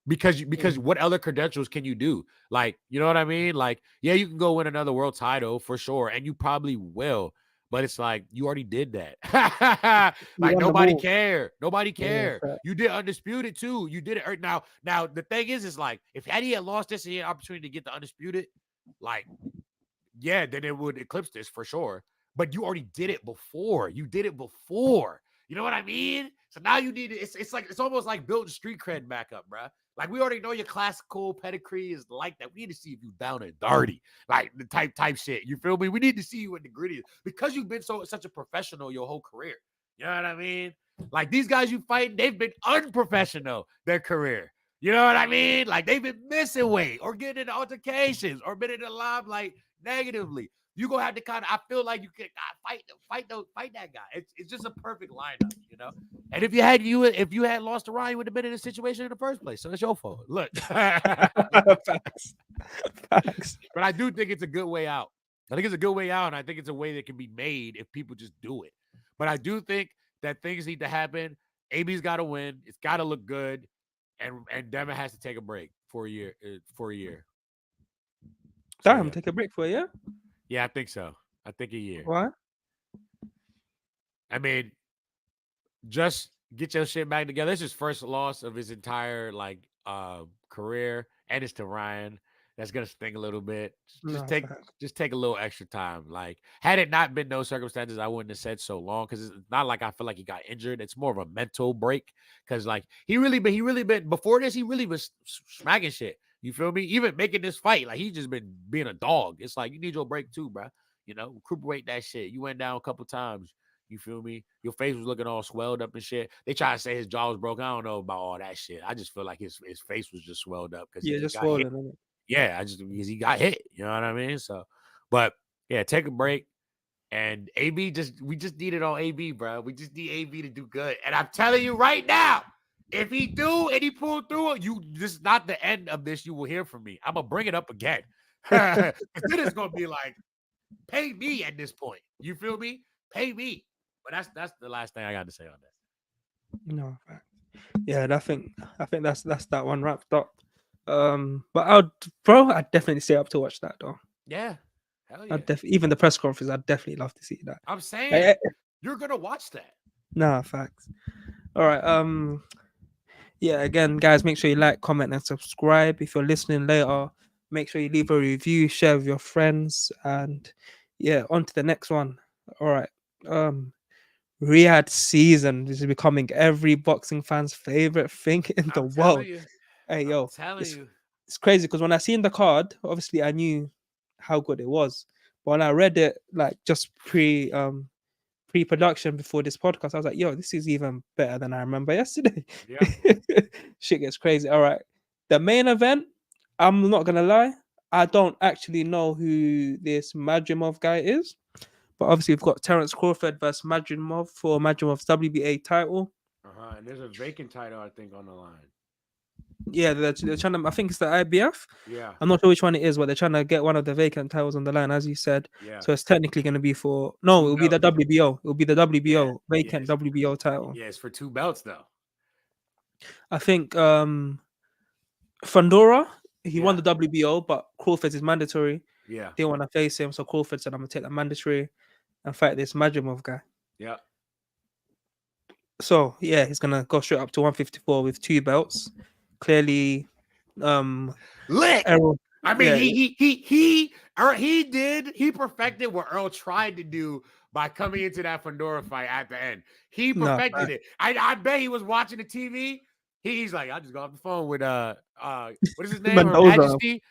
Because what other credentials can you do? Like, you know what I mean? Like, yeah, you can go win another world title for sure, and you probably will. But it's like you already did that. Like nobody cared. Nobody cared. Yeah, You did undisputed too. You did it now. Now the thing is like if Eddie had lost this and he had an opportunity to get the undisputed, like, yeah, then it would eclipse this for sure. But you already did it before. You did it before. You know what I mean? So now you need it. It's almost like building street cred back up, bro. Like we already know your classical pedigree is like that. We need to see if you down and dirty, like the type shit. You feel me? We need to see you in the gritty because you've been such a professional your whole career. You know what I mean? Like these guys you fight, they've been unprofessional their career. You know what I mean? Like they've been missing weight or getting into altercations or been in the limelight negatively. You gonna have to kind of. I feel like you can fight that guy. It's just a perfect lineup, you know. And if you had lost to Ryan, you would have been in a situation in the first place. So it's your fault. Look, Facts. But I do think it's a good way out. I think it's a good way out, and I think it's a way that can be made if people just do it. But I do think that things need to happen. AB's got to win. It's got to look good, and Devin has to take a break for a year. Damn, take a break for a year? Yeah, I think so. I think a year. Why? I mean, just get your shit back together. This is his first loss of his entire career, and it's to Ryan. That's gonna sting a little bit. Just take a little extra time. Like, had it not been those circumstances, I wouldn't have said so long because it's not like I feel like he got injured. It's more of a mental break because like he really been before this. He really was smacking shit. You feel me? Even making this fight, like he just been being a dog. It's like you need your break too, bro. You know, recuperate that shit. You went down a couple times. You feel me? Your face was looking all swelled up and shit. They try to say his jaw was broken. I don't know about all that shit. I just feel like his face was just swelled up because he just swollen, isn't it? Yeah, because he got hit. You know what I mean? So, but yeah, take a break. And we just need it on AB, bro. We just need AB to do good. And I'm telling you right now, if he do and he pull through it, this is not the end of this. You will hear from me. I'm gonna bring it up again. Then it's gonna be like, pay me at this point. You feel me? Pay me. But that's the last thing I got to say on that. No, yeah, I think that's that one wrapped up. But I'd definitely stay up to watch that though. Yeah, hell yeah. Even the press conference, I'd definitely love to see that. I'm saying you're gonna watch that. Nah, facts. All right. Yeah, again, guys, make sure you like, comment, and subscribe. If you're listening later, make sure you leave a review, share with your friends, and yeah, on to the next one. All right. Riyadh season is becoming every boxing fan's favorite thing in the world. Hey, yo, it's crazy because when I seen the card, obviously I knew how good it was, but when I read it, like just pre-production before this podcast, I was like, yo, this is even better than I remember yesterday. Yeah. Shit gets crazy. All right, the main event, I'm not gonna lie, I don't actually know who this Madrimov guy is. But obviously, we've got Terence Crawford versus Madrimov for Madrimov's WBA title. And there's a vacant title, I think, on the line. Yeah, they're trying to. I think it's the IBF. Yeah. I'm not sure which one it is, but they're trying to get one of the vacant titles on the line, as you said. Yeah. So it's technically going to be for it'll be the WBO. It'll be the WBO vacant WBO title. Yeah, it's for 2 belts though. I think Fundora, he won the WBO, but Crawford's is mandatory. Yeah. They want to face him, so Crawford said, "I'm gonna take the mandatory and fight this Madrimov guy." Yeah. So yeah, he's gonna go straight up to 154 with 2 belts. Clearly, um, Lit. Errol, I mean, yeah, he perfected what Earl tried to do by coming into that Fedora fight at the end. He no, perfected it. I bet he was watching the TV. He's like, I just got off the phone with what is his name? Her Mendoza. Majesty.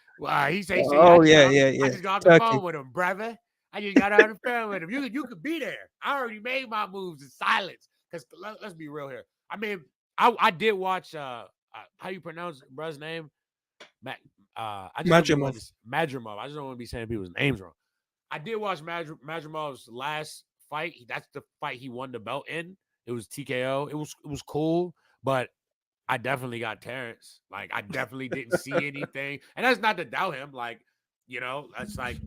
He say, Oh yeah, yeah, I yeah. just got off the Turkey. phone with him, brother. I just got on the phone with him. You could be there. I already made my moves in silence. Because let's be real here. I mean, I did watch how you pronounce brother's name? Mac, I just don't be wanting Majimov. to Madrimov. I just don't want to be saying people's names wrong. I did watch Madrimov's last fight. That's the fight he won the belt in. It was TKO. It was cool, but I definitely got Terrence. Like I definitely didn't see anything, and that's not to doubt him. Like that's like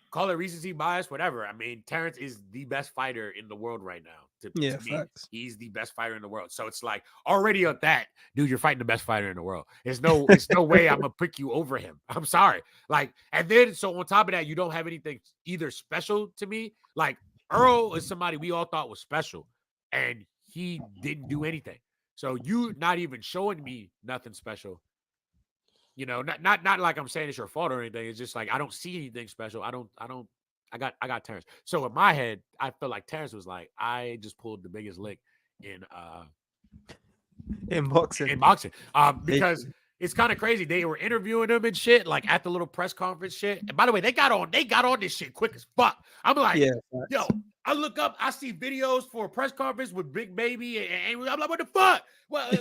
call it recency bias, whatever. I mean, Terrence is the best fighter in the world right now. Yeah, To me, facts. he's the best fighter in the world. So it's like already at that, dude, you're fighting the best fighter in the world. It's no way I'm gonna pick you over him. I'm sorry. Like, and then so on top of that, you don't have anything either special to me. Like Earl is somebody we all thought was special, and he didn't do anything. So you not even showing me nothing special. Not like I'm saying it's your fault or anything. It's just like I don't see anything special. I got Terrence. So in my head, I feel like Terrence was like, I just pulled the biggest lick in In boxing. in boxing. Because it's kind of crazy. They were interviewing him and shit, like at the little press conference shit. And by the way, they got on this shit quick as fuck. I'm like, Yeah, yo, facts. I look up, I see videos for a press conference with Big Baby, and I'm like, what the fuck? What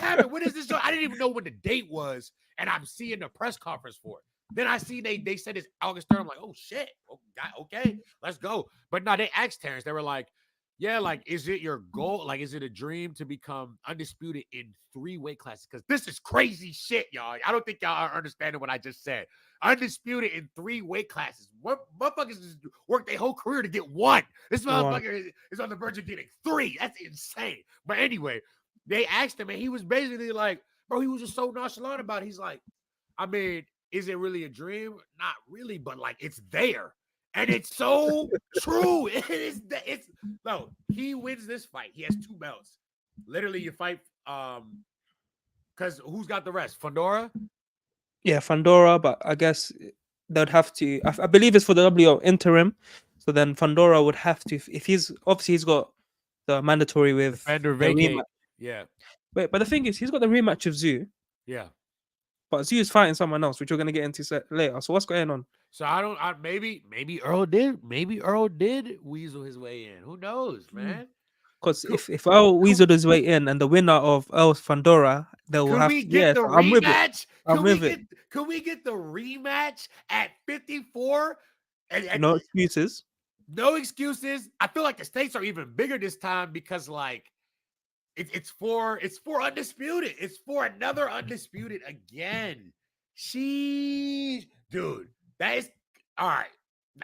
happened? What is this? I didn't even know what the date was, and I'm seeing the press conference for it. Then I see they said it's August 3rd. I'm like, oh shit, okay, let's go. But no, they asked Terrence. They were like, yeah, like, is it your goal? Like, is it a dream to become undisputed in 3 weight classes? Because this is crazy shit, y'all. I don't think y'all are understanding what I just said. Undisputed in 3 weight classes. What motherfuckers just work their whole career to get 1? This One. motherfucker is on the verge of getting 3. That's insane. But anyway, they asked him, and he was basically like, bro, he was just so nonchalant about it. He's like, I mean, is it really a dream? Not really, but like it's there. And it's so true. It's no, he wins this fight. He has 2 belts. Literally, you fight because who's got the rest? Fedora? Yeah, Fandora, but I guess they'd have to. I believe it's for the WO interim. So then Fandora would have to, if he's obviously he's got the mandatory with Defender the rematch. vacate. Yeah. Wait, but the thing is, he's got the rematch of Zoo, Yeah. but Zoo's fighting someone else, which we're gonna get into later. So what's going on? So maybe Earl did weasel his way in. Who knows, man? Because Could, if Earl could, weaseled his way in, and the winner of Earl's Fandora, they will could have we to. get Yeah, the so I'm with it. rematch? I'm with it. Could we get the rematch at 54? And No excuses. no excuses. I feel like the stakes are even bigger this time because like it's for undisputed. It's for another undisputed again. Dude, that is all right.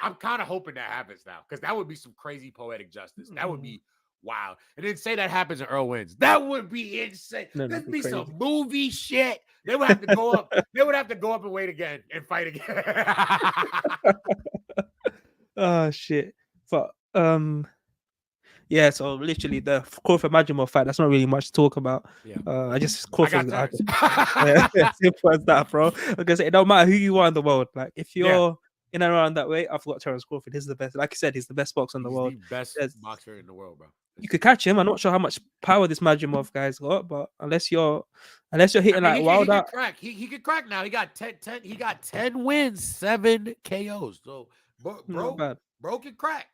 I'm kind of hoping that happens now because that would be some crazy poetic justice. That would be wow. And then say that happens and Earl wins. That would be insane. No, That'd that'd be be crazy. some movie shit. They would have to go up. They would have to go up and wait again and fight again. Oh shit. But yeah, so literally the Crawford Majimov fight, that's not really much to talk about. Yeah. I just I got Crawford. Terrence. Yeah, simple as that, bro. Like I said, it don't matter who you are in the world. Like if Yeah. you're in and around that way, I've got Terence Crawford. He's the best. Like I said, he's the best boxer in the He's world. the best There's- boxer in the world, bro. you could catch him. I'm not sure how much power this Majimov guy's got, but unless you're I hitting mean, like wild he out, could crack. He could crack now. He got 10. He got 10 wins, 7 KOs. So not bad. bro can crack.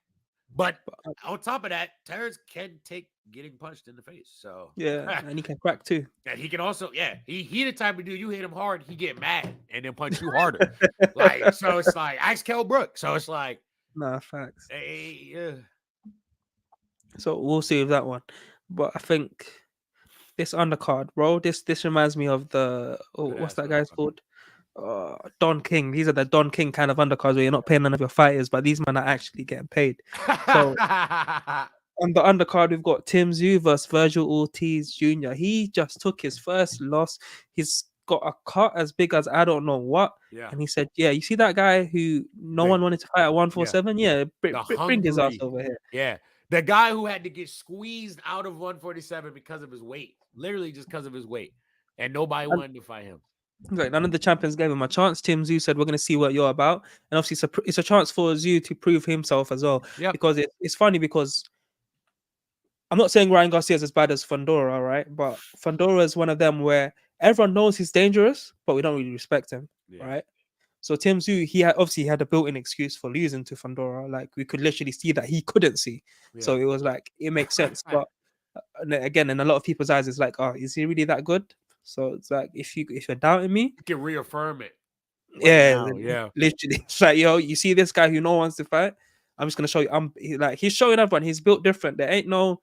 But But on top of that, Terrence can take getting punched in the face. So yeah, and he can crack too. and he can also, yeah, he the type of dude you hit him hard, he get mad and then punch you harder. Like, so it's like ask Kell Brook. So it's like, Nah, facts. hey, So we'll see with that one. But I think this undercard, bro. This reminds me of the what's that guy's called? Don King. These are the Don King kind of undercards where you're not paying none of your fighters, but these men are actually getting paid. So on the undercard, we've got Tim Tszyu versus Virgil Ortiz Jr. He just took his first loss. He's got a cut as big as I don't know what. yeah, And he said, yeah, you see that guy who no one wanted to fight at 147? Yeah, the bring his ass hungry, over here. yeah. The guy who had to get squeezed out of 147 because of his weight, literally just because of his weight, and nobody And wanted to fight him. like none of the champions gave him a chance. Tim Zoo said, "We're going to see what you're about," and obviously it's a chance for Zoo to prove himself as well. Yep. Because it's funny because I'm not saying Ryan Garcia is as bad as Fandora, right? But Fandora is one of them where everyone knows he's dangerous, but we don't really respect him, Yeah. right? So Tim Zoo, he had a built-in excuse for losing to Fandora. Like we could literally see that he couldn't see. Yeah. So it was like it makes sense. But again, in a lot of people's eyes, it's like, oh, is he really that good? So it's like if you're doubting me, You can reaffirm it right yeah, now. Yeah. literally, it's like yo, you see this guy who no one wants to fight. I'm just gonna show you. He's showing everyone he's built different. There ain't no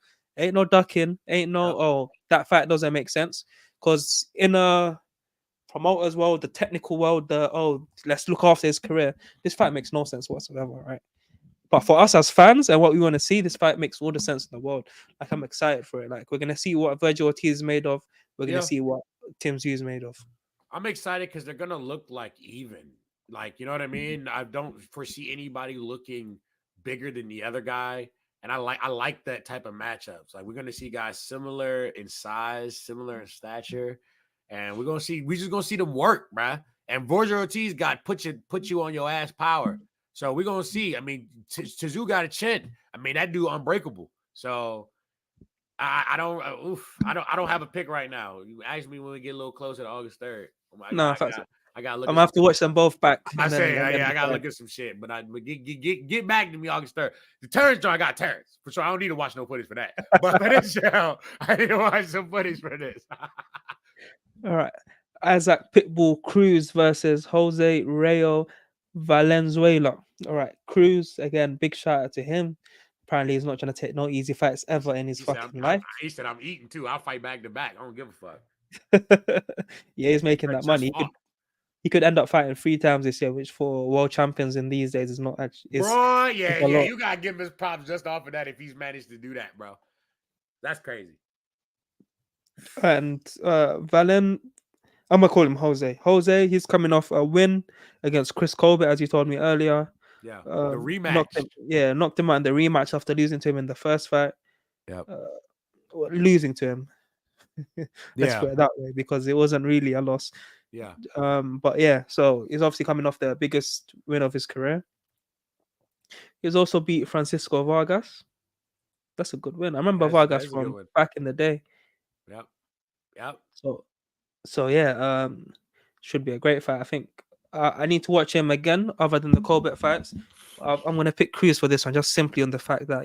ducking, ain't no Yep. oh that fight doesn't make sense. Because in a promoter's world, the technical world, the oh let's look after his career. This fight makes no sense whatsoever, right? But for us as fans and what we want to see, this fight makes all the sense in the world. Like I'm excited for it. Like we're gonna see what Virgil Ortiz is made of. We're gonna Yeah. see what Tim Zoo is made of. I'm excited because they're gonna look like even. Like, you know what I mean? I don't foresee anybody looking bigger than the other guy. And I like that type of matchups. Like we're gonna see guys similar in size, similar in stature, and we're just gonna see them work, bruh. And Virgil Ortiz got put you on your ass power. So we're gonna see. I mean, Tszyu got a chin. I mean, that dude unbreakable. So I don't have a pick right now. You ask me when we get a little closer to August 3rd. No, facts. I gotta look I'm at gonna have some to watch them both back. I say, And then yeah, I gotta look at some shit, but get back to me August 3rd. The Terrence joint, I got Terrence for sure. I don't need to watch no footage for that. But for this show, I need to watch some footage for this. All right. Isaac Pitbull Cruz versus Jose Rayo Valenzuela. All right. Cruz, again, big shout out to him. Apparently, he's not trying to take no easy fights ever in his fucking life. He said, I'm eating too. I'll fight back to back. I don't give a fuck. Yeah, he's making that money. He could end up fighting 3 times this year, which for world champions in these days is not actually. Bro, yeah. You gotta give him his props just off of that if he's managed to do that, bro. That's crazy. And Valen, I'm gonna call him Jose. Jose, he's coming off a win against Chris Colbert, as you told me earlier. Yeah, the rematch. Knocked him out in the rematch after losing to him in the first fight. Yep. Losing to him. Let's put it that way, because it wasn't really a loss. Yeah. But yeah, so he's obviously coming off the biggest win of his career. He's also beat Francisco Vargas. That's a good win. I remember Vargas from back in the day. Yep. So yeah, should be a great fight. I think I need to watch him again, other than the Colbert fights. I'm gonna pick Cruz for this one, just simply on the fact that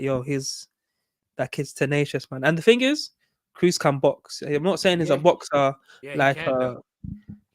that kid's tenacious, man. And the thing is, Cruz can box. I'm not saying he's a boxer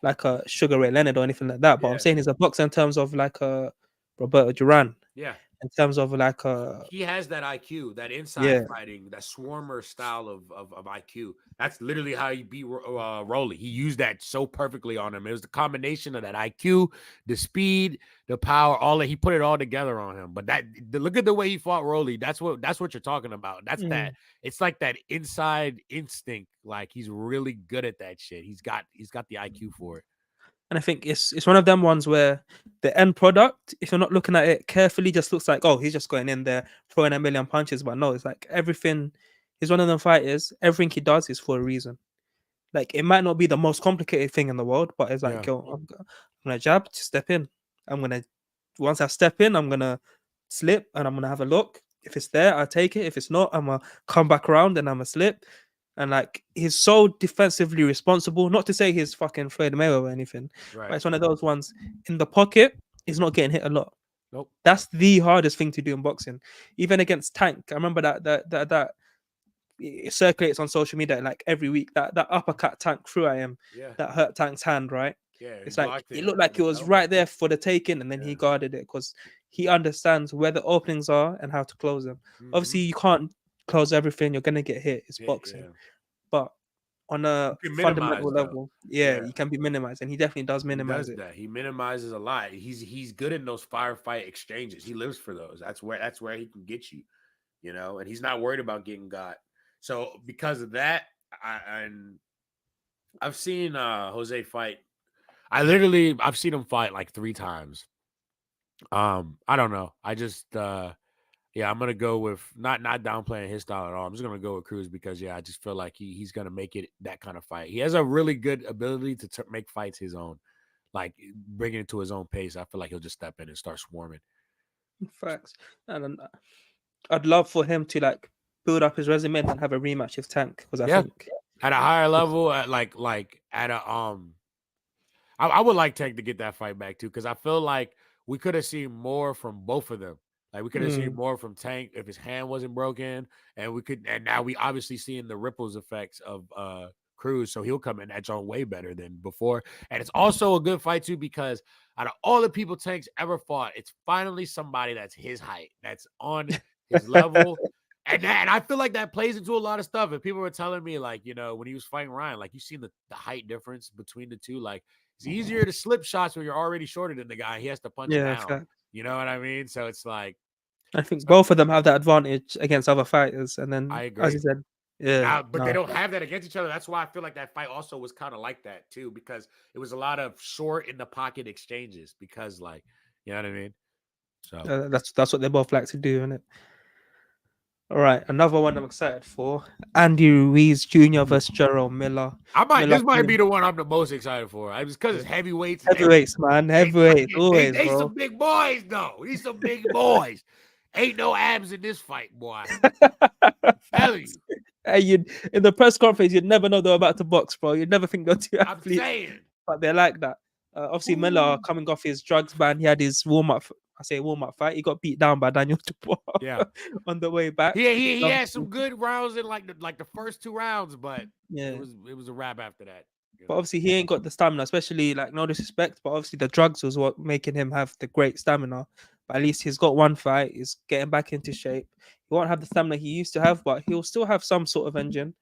like a Sugar Ray Leonard or anything like that, but I'm saying he's a boxer in terms of like a Roberto Duran. Yeah. In terms of like he has that IQ, that inside fighting, that swarmer style of IQ. That's literally how he beat Rolly. He used that so perfectly on him. It was the combination of that IQ, the speed, the power, all that. He put it all together on him. But look at the way he fought Rolly. That's what you're talking about. That's that. It's like that inside instinct. Like he's really good at that shit. He's got the IQ for it. And I think it's one of them ones where the end product, if you're not looking at it carefully, just looks like, oh, he's just going in there throwing a million punches. But no, it's like everything. He's one of them fighters. Everything he does is for a reason. Like it might not be the most complicated thing in the world, but it's like, yo, I'm gonna jab to step in. Once I step in, I'm gonna slip and I'm gonna have a look. If it's there, I take it. If it's not, I'm gonna come back around and I'm gonna slip. And like he's so defensively responsible. Not to say he's fucking Floyd Mayweather or anything, but it's one of those ones in the pocket. He's not getting hit a lot. Nope. That's the hardest thing to do in boxing. Even against Tank, I remember that it circulates on social media like every week. That uppercut Tank threw at him, that hurt Tank's hand. Right? Yeah. It's like it looked like it was right there for the taking, and then he guarded it because he understands where the openings are and how to close them. Obviously, you can't close everything. You're gonna get hit. It's boxing, but on a fundamental level, you can be minimized, and he definitely does minimize it. He minimizes a lot. He's good in those firefight exchanges. He lives for those. That's where he can get you, you know. And he's not worried about getting got. So because of that, I've seen Jose fight. I've seen him fight like 3 times. I don't know. I just Yeah, I'm gonna go with not downplaying his style at all. I'm just gonna go with Cruz because I just feel like he's gonna make it that kind of fight. He has a really good ability to make fights his own, like bring it to his own pace. I feel like he'll just step in and start swarming. Facts. And I'd love for him to like build up his resume and have a rematch with Tank because I Yeah, think at a higher level, at like at a I would like Tank to get that fight back too, because I feel like we could have seen more from both of them. Like we could have seen mm, more from Tank if his hand wasn't broken, and now we obviously seeing the ripples effects of Cruz, so he'll come in that John way better than before. And it's also a good fight too because out of all the people Tank's ever fought, it's finally somebody that's his height, that's on his level. And I feel like that plays into a lot of stuff. And people were telling me, like, when he was fighting Ryan, like you seen the height difference between the two. Like it's easier to slip shots when you're already shorter than the guy. He has to punch yeah, down. fact. You know what I mean? So it's like, I think so both of them have that advantage against other fighters. And I then, as you agree. said, yeah, But they no, don't have that against each other. That's why I feel like that fight also was kind of like that too, because it was a lot of short in the pocket exchanges. Because, like, you know what I mean? So that's what they both like to do, isn't it? All right, another one I'm excited for: Andy Ruiz Jr. versus Gerald Miller. Miller this might be coming the one I'm the most excited for. Just because it's heavyweights and heavyweights, man, they heavyweights, fucking always, they bro. some big boys though. These some big boys. Ain't no abs in this fight, boy. Telling you. Hey, you in the press conference, you'd never know they're about to box, bro. You'd never think they're two I'm athletes, saying. but they're like that. Obviously, Miller Ooh. coming off his drugs ban, he had his warm up. I say warm up fight. He got beat down by Daniel Dubois Yeah. on the way back. He had Obviously, some good rounds in like the first two rounds, but it yeah. was it was a wrap after that. You But know. obviously, he ain't got the stamina, especially like no disrespect, but obviously the drugs was what making him have the great stamina. But at least he's got one fight. He's getting back into shape. He won't have the stamina he used to have, but he'll still have some sort of engine.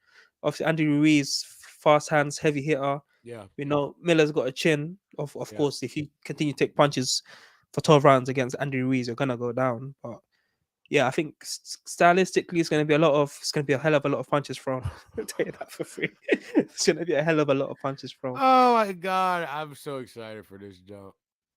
Obviously, Andy Ruiz, fast hands, heavy hitter. Yeah. We know Miller's got a chin. Of Yeah. course, if you continue to take punches for 12 rounds against Andy Ruiz, you're gonna go down. But yeah, I think stylistically, it's gonna be a hell of a lot of punches thrown. I'll tell you that for free. It's gonna be a hell of a lot of punches thrown. Oh my god, I'm so excited for this jump.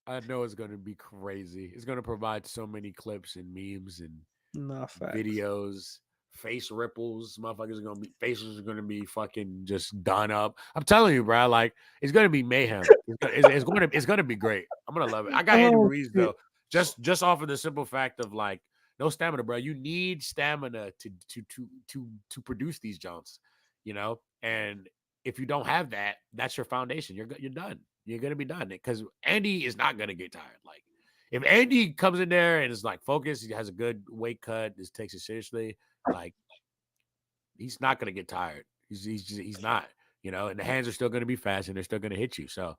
I know it's gonna be crazy. It's gonna provide so many clips and memes and Nah, facts. videos, face ripples. Motherfuckers are gonna be faces are gonna be fucking just done up. I'm telling you, bro. Like it's gonna be mayhem. It's gonna be great. I'm gonna love it. I got Andy Oh Ruiz shit! though, just off of the simple fact of like no stamina, bro. You need stamina to produce these jumps, and if you don't have that, that's your foundation. You're done. You're gonna be done because Andy is not gonna get tired. Like if Andy comes in there and is like focused, he has a good weight cut, just takes it seriously, like he's not gonna get tired. He's not, and the hands are still gonna be fast and they're still gonna hit you. So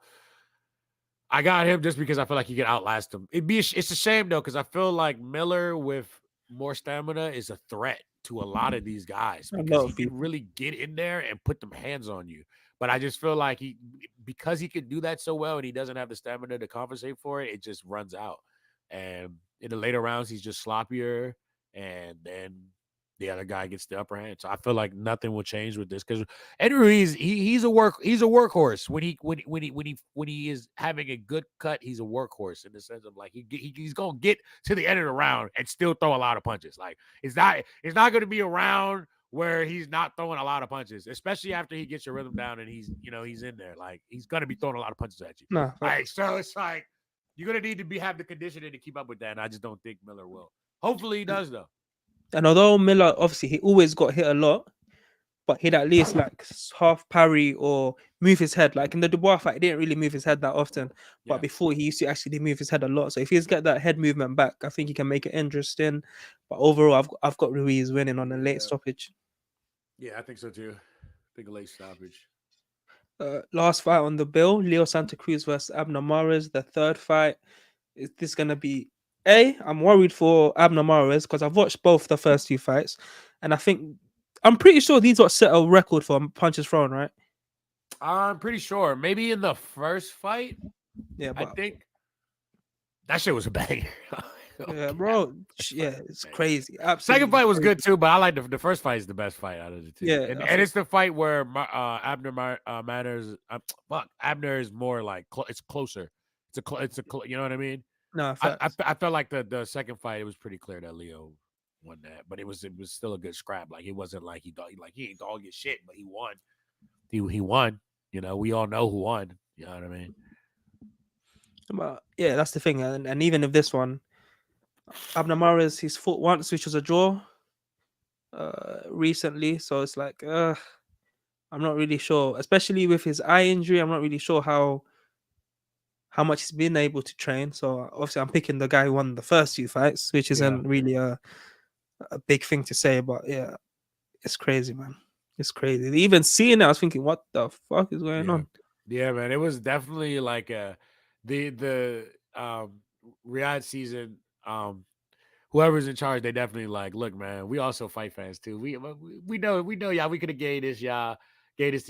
I got him just because I feel like he can outlast him. It's a shame though, because I feel like Miller with more stamina is a threat to a lot of these guys A because lot he of can people. really get in there and put them hands on you. But I just feel like because he can do that so well and he doesn't have the stamina to compensate for it, it just runs out. And in the later rounds, he's just sloppier, and then the other guy gets the upper hand. So I feel like nothing will change with this because Eddie Ruiz, he's a workhorse when he is having a good cut. He's a workhorse in the sense of like he's gonna get to the end of the round and still throw a lot of punches. Like it's not going to be a round where he's not throwing a lot of punches, especially after he gets your rhythm down and he's in there. Like he's gonna be throwing a lot of punches at you. Nah, All right, facts. so it's like you're gonna need to have the conditioning to keep up with that, and I just don't think Miller will. Hopefully he does though. And although Miller obviously he always got hit a lot, but he'd at least like half parry or move his head. Like in the Dubois fight, he didn't really move his head that often. But Yeah. before he used to actually move his head a lot. So if he's got that head movement back, I think he can make it interesting. But overall, I've got Ruiz winning on a late Yeah. stoppage. Yeah, I think so too. I think a late stoppage. Last fight on the bill: Leo Santa Cruz versus Abner Mares. The third fight. Is this gonna be I'm worried for Abner Mares because I've watched both the first two fights, and I'm pretty sure these got set a record for punches thrown, right? I'm pretty sure. Maybe in the first fight, Yeah, I but think that shit was a banger. yeah, Okay, bro, first fight yeah, was it's a banger. crazy, Second absolutely fight was crazy. good too, but I like the first fight is the best fight out of the two, Yeah, and I and think it's the fight where Matters. Abner is more like it's closer. You know what I mean? no I facts. felt like the second fight it was pretty clear that Leo. won that, but it was still a good scrap. Like it wasn't like he ain't dog his shit, but he won. He won. You know, we all know who won. You know what I mean? But yeah, that's the thing. And even if this one, Abner Mares, he's fought once, which was a draw recently. So it's like, I'm not really sure, especially with his eye injury. I'm not really sure how much he's been able to train. So obviously, I'm picking the guy who won the first few fights, which Yeah. isn't really a big thing to say. But yeah, it's crazy, man. It's crazy. Even seeing it, I was thinking, what the fuck is going Yeah. on? Yeah, man. It was definitely like the Riyadh season. Whoever's in charge, they definitely like, look, man, we also fight fans too. We know y'all. We could have gave this to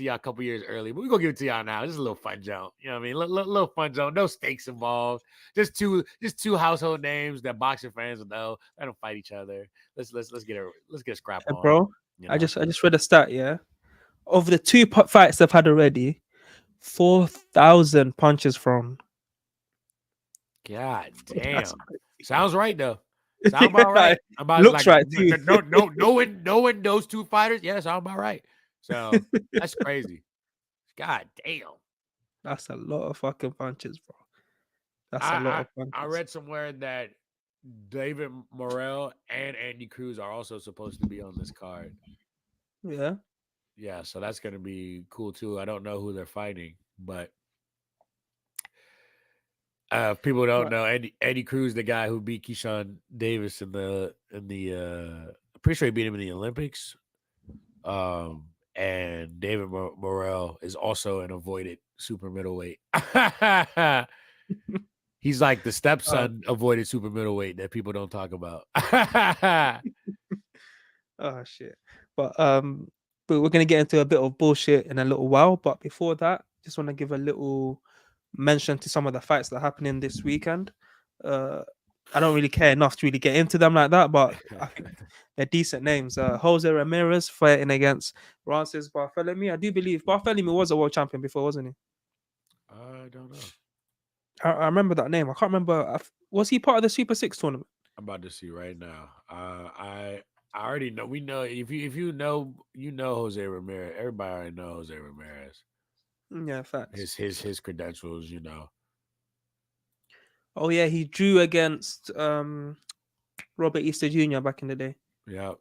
y'all a couple years early, but we gonna give it to y'all now. Just a little fun jump. You know what I mean? Little fun jump. No stakes involved. Just two household names that boxing fans will know. Let them fight each other. Let's get a scrap Yeah, on. bro. You I know? just I just read a stat. Yeah, of the two fights they've had already, 4,000 punches thrown. God That's damn. crazy. Sounds right though. Sound Yeah, about right. About looks like right too. knowing those two fighters. Yeah, sound about right. So that's crazy. God damn. That's a lot of fucking punches, bro. That's a lot I of I punches. read somewhere that David Morrell and Andy Cruz are also supposed to be on this card. Yeah. Yeah, so that's gonna be cool too. I don't know who they're fighting, but if people don't Right. know, Andy Cruz, the guy who beat Keyshawn Davis in the I'm pretty sure he beat him in the Olympics. And David Morrell is also an avoided super middleweight. He's like the Oh, stepson avoided super middleweight that people don't talk about. oh shit. But but we're gonna get into a bit of bullshit in a little while. But before that, just want to give a little mention to some of the fights that are happening this weekend. Uh, I don't really care enough to really get into them like that, but I think they're decent names. Jose Ramirez fighting against Francis Barthélemy. I do believe Barthélemy was a world champion before, wasn't he? I don't know. I remember that name. I can't remember. Was he part of the Super Six tournament? I'm about to see right now. I already know. We know if you know Jose Ramirez. Everybody already know Jose Ramirez. Yeah, facts. His credentials. Oh yeah, he drew against Robert Easter Jr. back in the day. Yep,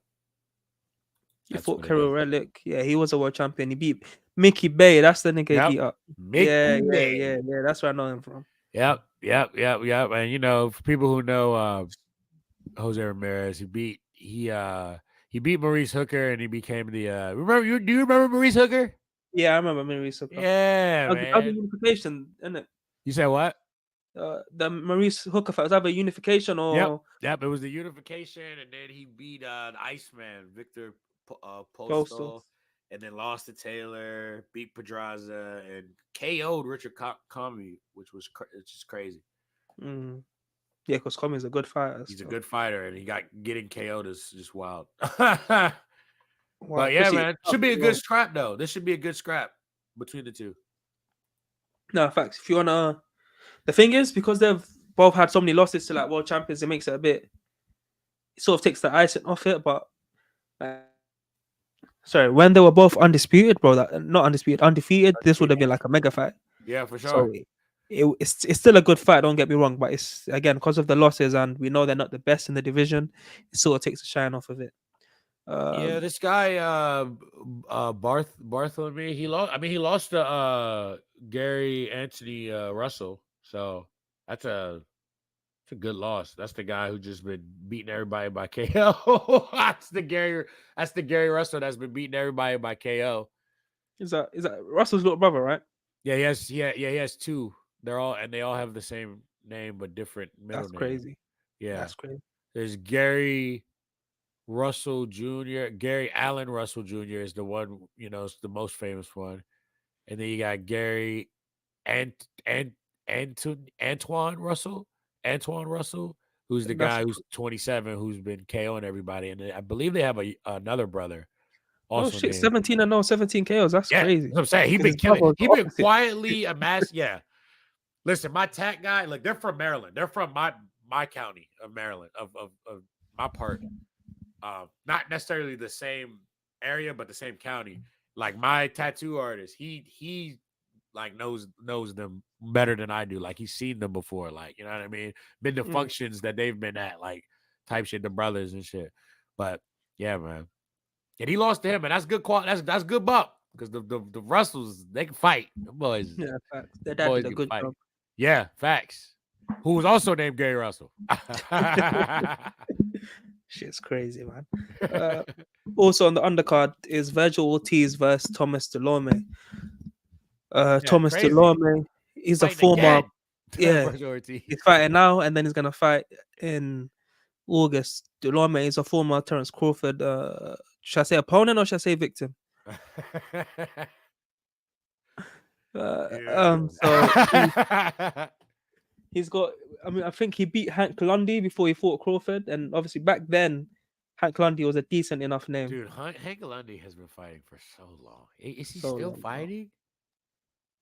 He that's fought what it Kerry is. Relic. Yeah, he was a world champion. He beat Mickey Bay. That's the nigga he Yep, beat up. Yeah, Mickey yeah, yeah, Bay. yeah. That's where I know him from. Yep. And for people who know Jose Ramirez, he beat Maurice Hooker and he became the do you remember Maurice Hooker? Yeah, I remember Maurice Hooker. Yeah, Other man. unification, isn't it? You said what? The Maurice Hooker fight was either unification Yep. or Yep. It was the unification, and then he beat the Iceman, Victor postal. Postal, and then lost to Taylor, beat Pedraza, and KO'd Richard Comey, which is crazy. Mm. Yeah, because Commy's a good fighter He's a still. good fighter, and getting KO'd is just wild. Wow, But yeah, especially man, should be a good scrap though. This should be a good scrap between the two. no facts. If you wanna, the thing is because they've both had so many losses to like world champions, it makes it a bit. It sort of takes the icing off it, but like, sorry, when they were both undisputed, bro, that not undisputed, undefeated, this would have been like a mega fight. Yeah, for So sure. it's still a good fight. Don't get me wrong, but it's again because of the losses, and we know they're not the best in the division. It sort of takes the shine off of it. Yeah, this guy Bartholomew, he lost. I mean, he lost to Gary Anthony Russell. So that's a good loss. That's the guy who just been beating everybody by KO. That's the Gary Russell that's been beating everybody by KO. Is that Russell's little brother, right? He has two. They all have the same name but different middle That's name. crazy. Yeah. That's crazy. There's Gary Russell Jr. Gary Allen Russell Jr. is the one, is the most famous one. And then you got Gary and Antoine Russell. Antoine Russell, who's the That's guy who's 27, who's been KOing everybody. And then I believe they have another brother oh also shit, named. 17 and no 17 KOs. That's Yeah, crazy. that's what I'm saying. He Because been his killing. brother was the He been opposite. quietly amassed. Yeah. Listen, my tech guy, like they're from Maryland. They're from my county of Maryland, of my part. Not necessarily the same area, but the same county. Like my tattoo artist, he like knows them better than I do. Like he's seen them before. Like you know what I mean. Been to Mm. functions that they've been at, like type shit. The brothers and shit. But yeah, man. And he lost to him, and that's good quality. That's good bump because the Russells they can fight. Yeah, facts. Their The dad boys did a can good fight. job. Yeah, facts. Who was also named Gary Russell. Shit's crazy, man. Uh, Also on the undercard is Virgil Ortiz versus Thomas Delorme. Yeah, Thomas crazy. Delorme, he's a Fighting former, again. yeah, Virgil he's Ortiz. fighting now, and then he's gonna fight in August. Delorme is a former Terence Crawford. Should I say opponent or should I say victim? Dude. So he's got. I mean, I think he beat Hank Lundy before he fought Crawford, and obviously back then, Hank Lundy was a decent enough name. Dude, Hank Lundy has been fighting for so long. Is he So still long ago. fighting?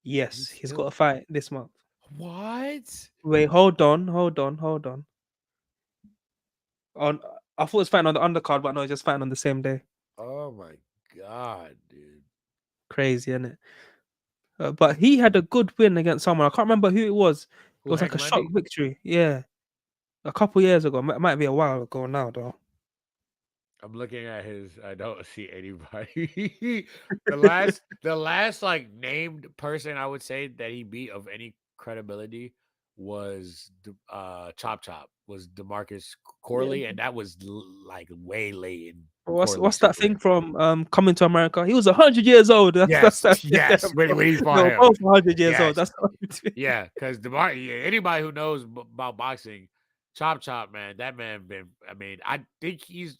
Yes, He's he's got still a fight this month. what? Wait, hold on. On, I thought it was fighting on the undercard, but no, it's just fighting on the same day. Oh my god, dude. Crazy, isn't it? But he had a good win against someone. I can't remember who it was. It Who, was like Hank a shock Lundy? victory. Yeah, a couple years ago. Might be a while ago now, though. I'm looking at his. I don't see anybody. the last like named person I would say that he beat of any credibility was Chop Chop, was Demarcus Yeah. Corley, and that was like way late in What's Corley's that career. thing from Coming to America? He was 100 years old. That's Yes, that shit there, yes. bro. When he They fought were him, both 100 years old. yes, That's yeah. Because anybody who knows about boxing, Chop Chop, man, that man been. I mean, I think he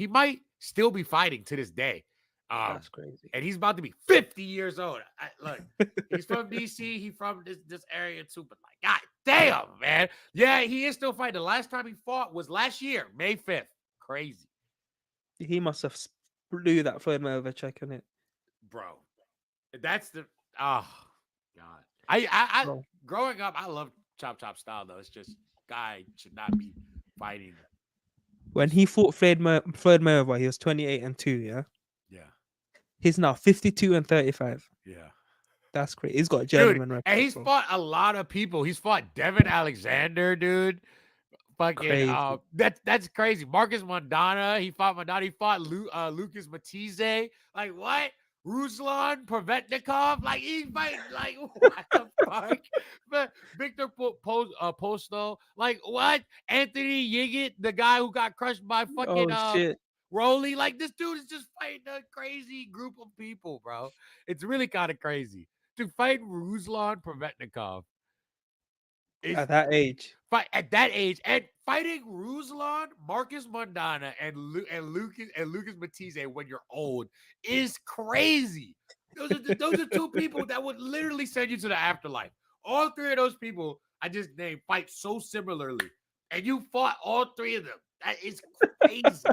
might still be fighting to this day. Um, that's crazy. and he's about to be 50 years old. Look, he's from DC. He from this area too. But like, god damn, man, yeah, he is still fighting. The last time he fought was last year, May 5th. Crazy, He must have blew that Floyd Mayweather check on it. bro. That's the oh god. I Bro. growing up, I love Chop Chop style though. It's just guy should not be fighting. When he fought Floyd Mayweather, he was 28-2. Yeah, Yeah, he's now 52-35. yeah. That's great. He's got a Dude, journeyman and record, he's bro. fought a lot of people. He's fought Devin Alexander, dude. Fucking Crazy. that's crazy. Marcus Mondana, he fought Mondana. He fought Lucas Matize. Like what? Ruslan Provetnikov, like he fight like what the fuck? But Victor Postol, like what? Anthony Yigit, the guy who got crushed by fucking Oh shit. Rolly, like this dude is just fighting a crazy group of people, bro. It's really kind of crazy. To fight Ruslan Provetnikov is At that age. fight at that age and fighting Ruslan, Marcus Mondana, and Lucas Matize when you're old is crazy. Those are two people that would literally send you to the afterlife. All three of those people I just named fight so similarly, and you fought all three of them. That is crazy.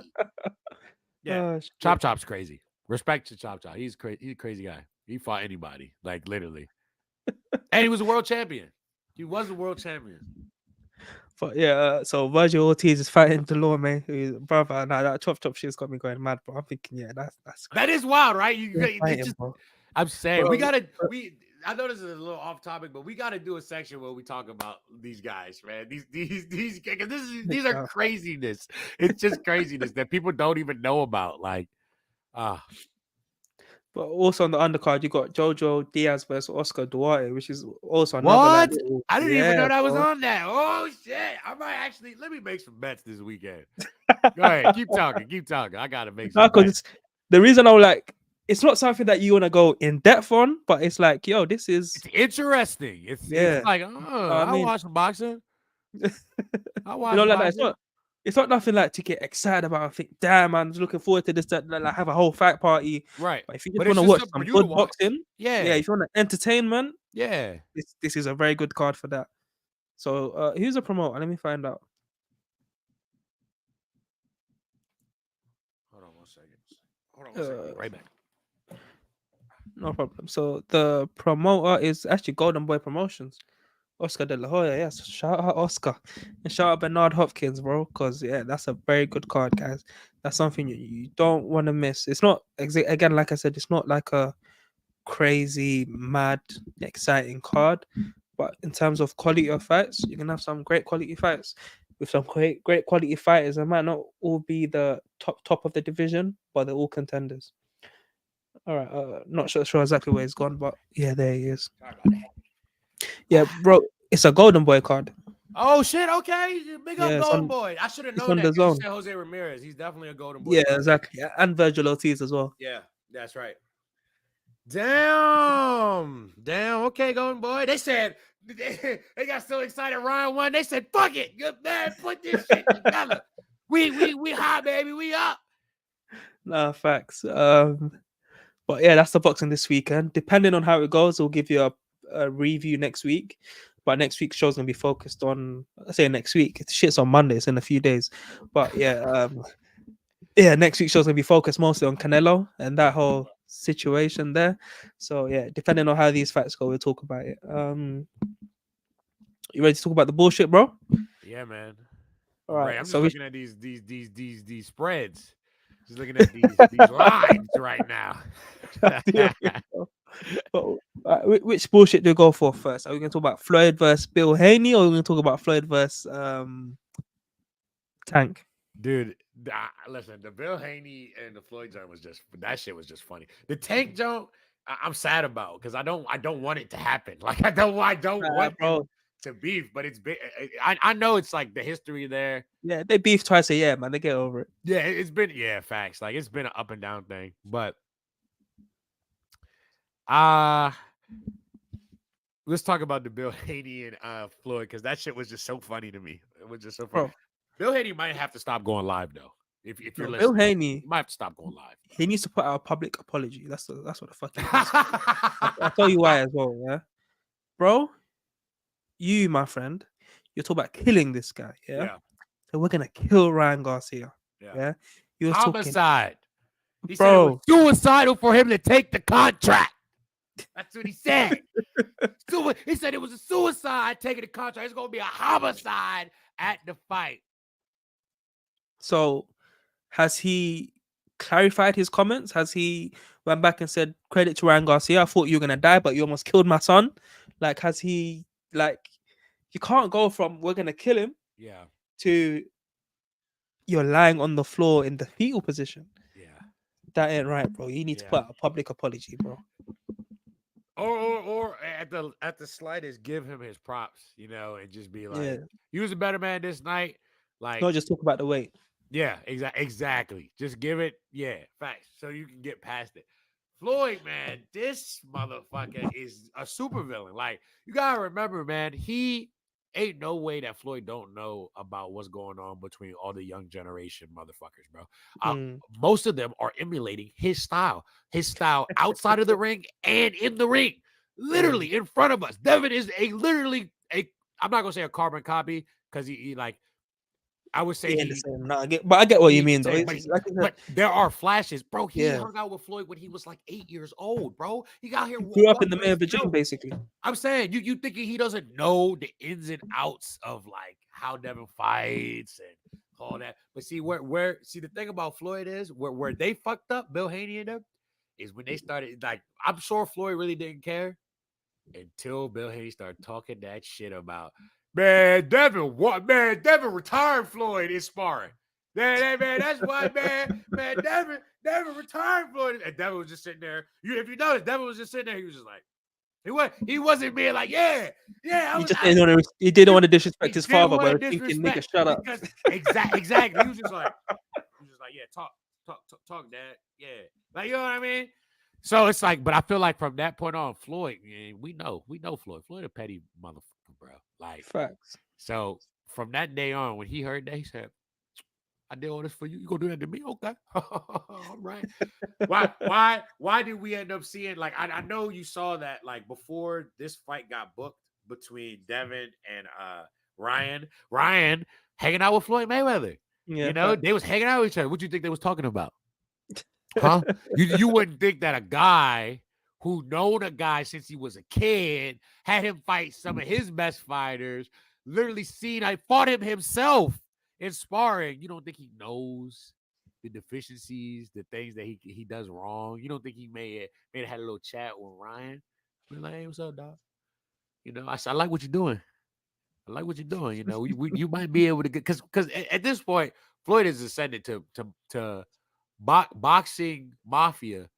Yeah, Oh Chop shit. Chop's crazy. Respect to Chop Chop. He's crazy. He's a crazy guy. He fought anybody, like literally, and he was a world champion. He was a world champion. But yeah, so Virgil Ortiz is fighting Delorme, who's brother. Now that chop shit's got me going mad, bro. I'm thinking, yeah, that's That crazy. is wild, right? They're It's fighting, just bro. I'm saying we Bro, gotta I know this is a little off topic, but we gotta do a section where we talk about these guys, man. These because these are craziness. It's just craziness that people don't even know about. Like but also on the undercard, you got Jojo Diaz versus Oscar Duarte, which is also another like what? little, I didn't even yeah, know that was bro. on that. Oh shit. I might actually let me make some bets this weekend. Go ahead, keep talking. I gotta make some Because bets. the reason I was like, it's not something that you want to go in depth on, but it's like, yo, this is, It's interesting. It's yeah. like, I I mean, watch some boxing. I you watch know, like that. boxing. It's not nothing like to get excited about. I think, damn, I'm just looking forward to this. That like have a whole fight party. Right. But if you just But want it's to just watch something for some you to good watch. boxing, yeah, Yeah. if you want entertainment, Yeah. this is a very good card for that. So, who's a promoter? Let me find out. Hold on 1 second. Hold on 1 second. I'll be Uh, right back. no problem. So the promoter is actually Golden Boy Promotions. Oscar De La Hoya, yes. Shout out Oscar. And shout out Bernard Hopkins, bro. Because, yeah, that's a very good card, guys. That's something you don't want to miss. It's not, again, like I said, it's not like a crazy, mad, exciting card. But in terms of quality of fights, you can have some great quality fights with some great quality fighters. They might not all be the top of the division, but they're all contenders. All right, not sure exactly where he's gone, but yeah, there he is. Sorry about that. Yeah, bro, it's a Golden Boy card. Oh shit! Okay, big up Yeah, Golden Boy. I should have it's known on that the because you zone. said Jose Ramirez. He's definitely a Golden Boy Yeah, card. exactly. Yeah, and Virgil Ortiz as well. Yeah, that's right. Damn. Okay, Golden Boy. They said they got so excited. Ryan won. They said, "Fuck it, good man. Put this shit together. We hot, baby. We up." Nah, facts. But yeah, that's the boxing this weekend. Depending on how it goes, we'll give you a review next week. But next week's show's gonna be focused on. I say next week. Shit's on Monday. It's in a few days. But yeah, next week's show's gonna be focused mostly on Canelo and that whole situation there. So yeah, depending on how these fights go, we'll talk about it. You ready to talk about the bullshit, bro? Yeah, man. All I'm right. ready. I'm just So looking at these spreads. Just looking at these lines right now. Which bullshit do we go for first? Are we going to talk about Floyd versus Bill Haney, or are we going to talk about Floyd versus Tank? Dude, listen, the Bill Haney and the Floyd joint was just that shit was just funny. The Tank joint, I'm sad about because I don't want it to happen. Like I don't want Bro. them to beef, but it's big. I know it's like the history there. Yeah, they beef twice a year, man. They get over it. Yeah, it's been facts. Like it's been an up and down thing, but let's talk about the Bill Haney and Floyd because that shit was just so funny to me. It was just so funny. Bro. Bill Haney might have to stop going live though. If you're listening, Bill Haney might have to stop going live. He needs to put out a public apology. That's what the fuck he does. I'll tell you why as well, yeah. Bro, you, my friend, you're talking about killing this guy, yeah? So we're gonna kill Ryan Garcia. Yeah. You homicide. He bro, said it was suicidal for him to take the contract. That's what he said. He said it was a suicide taking the contract. It's gonna be a homicide at the fight. So has he clarified his comments? Has he went back and said, credit to Ryan Garcia, I thought you were gonna die, but you almost killed my son? Like, has he, like, you can't go from we're gonna kill him to you're lying on the floor in the fetal position. Yeah. That ain't right, bro. You need to put out a public apology, bro. Or at the slightest, give him his props, and just be like, you was a better man this night. Like, not just talk about the weight. Yeah, exactly. Just give it, facts, so you can get past it. Floyd, man, this motherfucker is a supervillain. Like, you gotta remember, man, he ain't no way that Floyd don't know about what's going on between all the young generation motherfuckers, bro. Most of them are emulating his style outside of the ring and in the ring, literally in front of us. Devin is I'm not gonna say a carbon copy because he like. I would say, but I get what you mean, though. But there are flashes, bro. He hung out with Floyd when he was like 8 years old, bro. He got here, grew up in the mayor of Virginia, basically. I'm saying, you thinking he doesn't know the ins and outs of like how Devin fights and all that? But see, see the thing about Floyd is where they fucked up, Bill Haney and them, is when they started. Like, I'm sure Floyd really didn't care until Bill Haney started talking that shit about. Man, Devin retired Floyd in sparring. Man, that's why, man, Devin retired Floyd. And Devin was just sitting there. If you notice, Devin was just sitting there. He was just like, he wasn't being like, yeah. He didn't want to disrespect his father, but thinking, nigga, shut up. Exactly. He was just like, yeah, talk, Dad. Yeah. Like, you know what I mean? So it's like, but I feel like from that point on, Floyd, we know Floyd. Floyd a petty motherfucker, bro. Like, facts. So from that day on, when he heard that, he said, I did all this for you. You gonna do that to me? Okay. All right. Why did we end up seeing, like, I know you saw that, like, before this fight got booked between Devin and Ryan hanging out with Floyd Mayweather. Yeah, they was hanging out with each other. What do you think they was talking about? Huh? You wouldn't think that a guy who known a guy since he was a kid, had him fight some of his best fighters, literally I fought him himself in sparring. You don't think he knows the deficiencies, the things that he does wrong? You don't think he may have had a little chat with Ryan? We're like, hey, what's up, dog? I said, I like what you're doing. I like what you're doing. You might be able to get because at this point, Floyd has ascended to boxing mafia.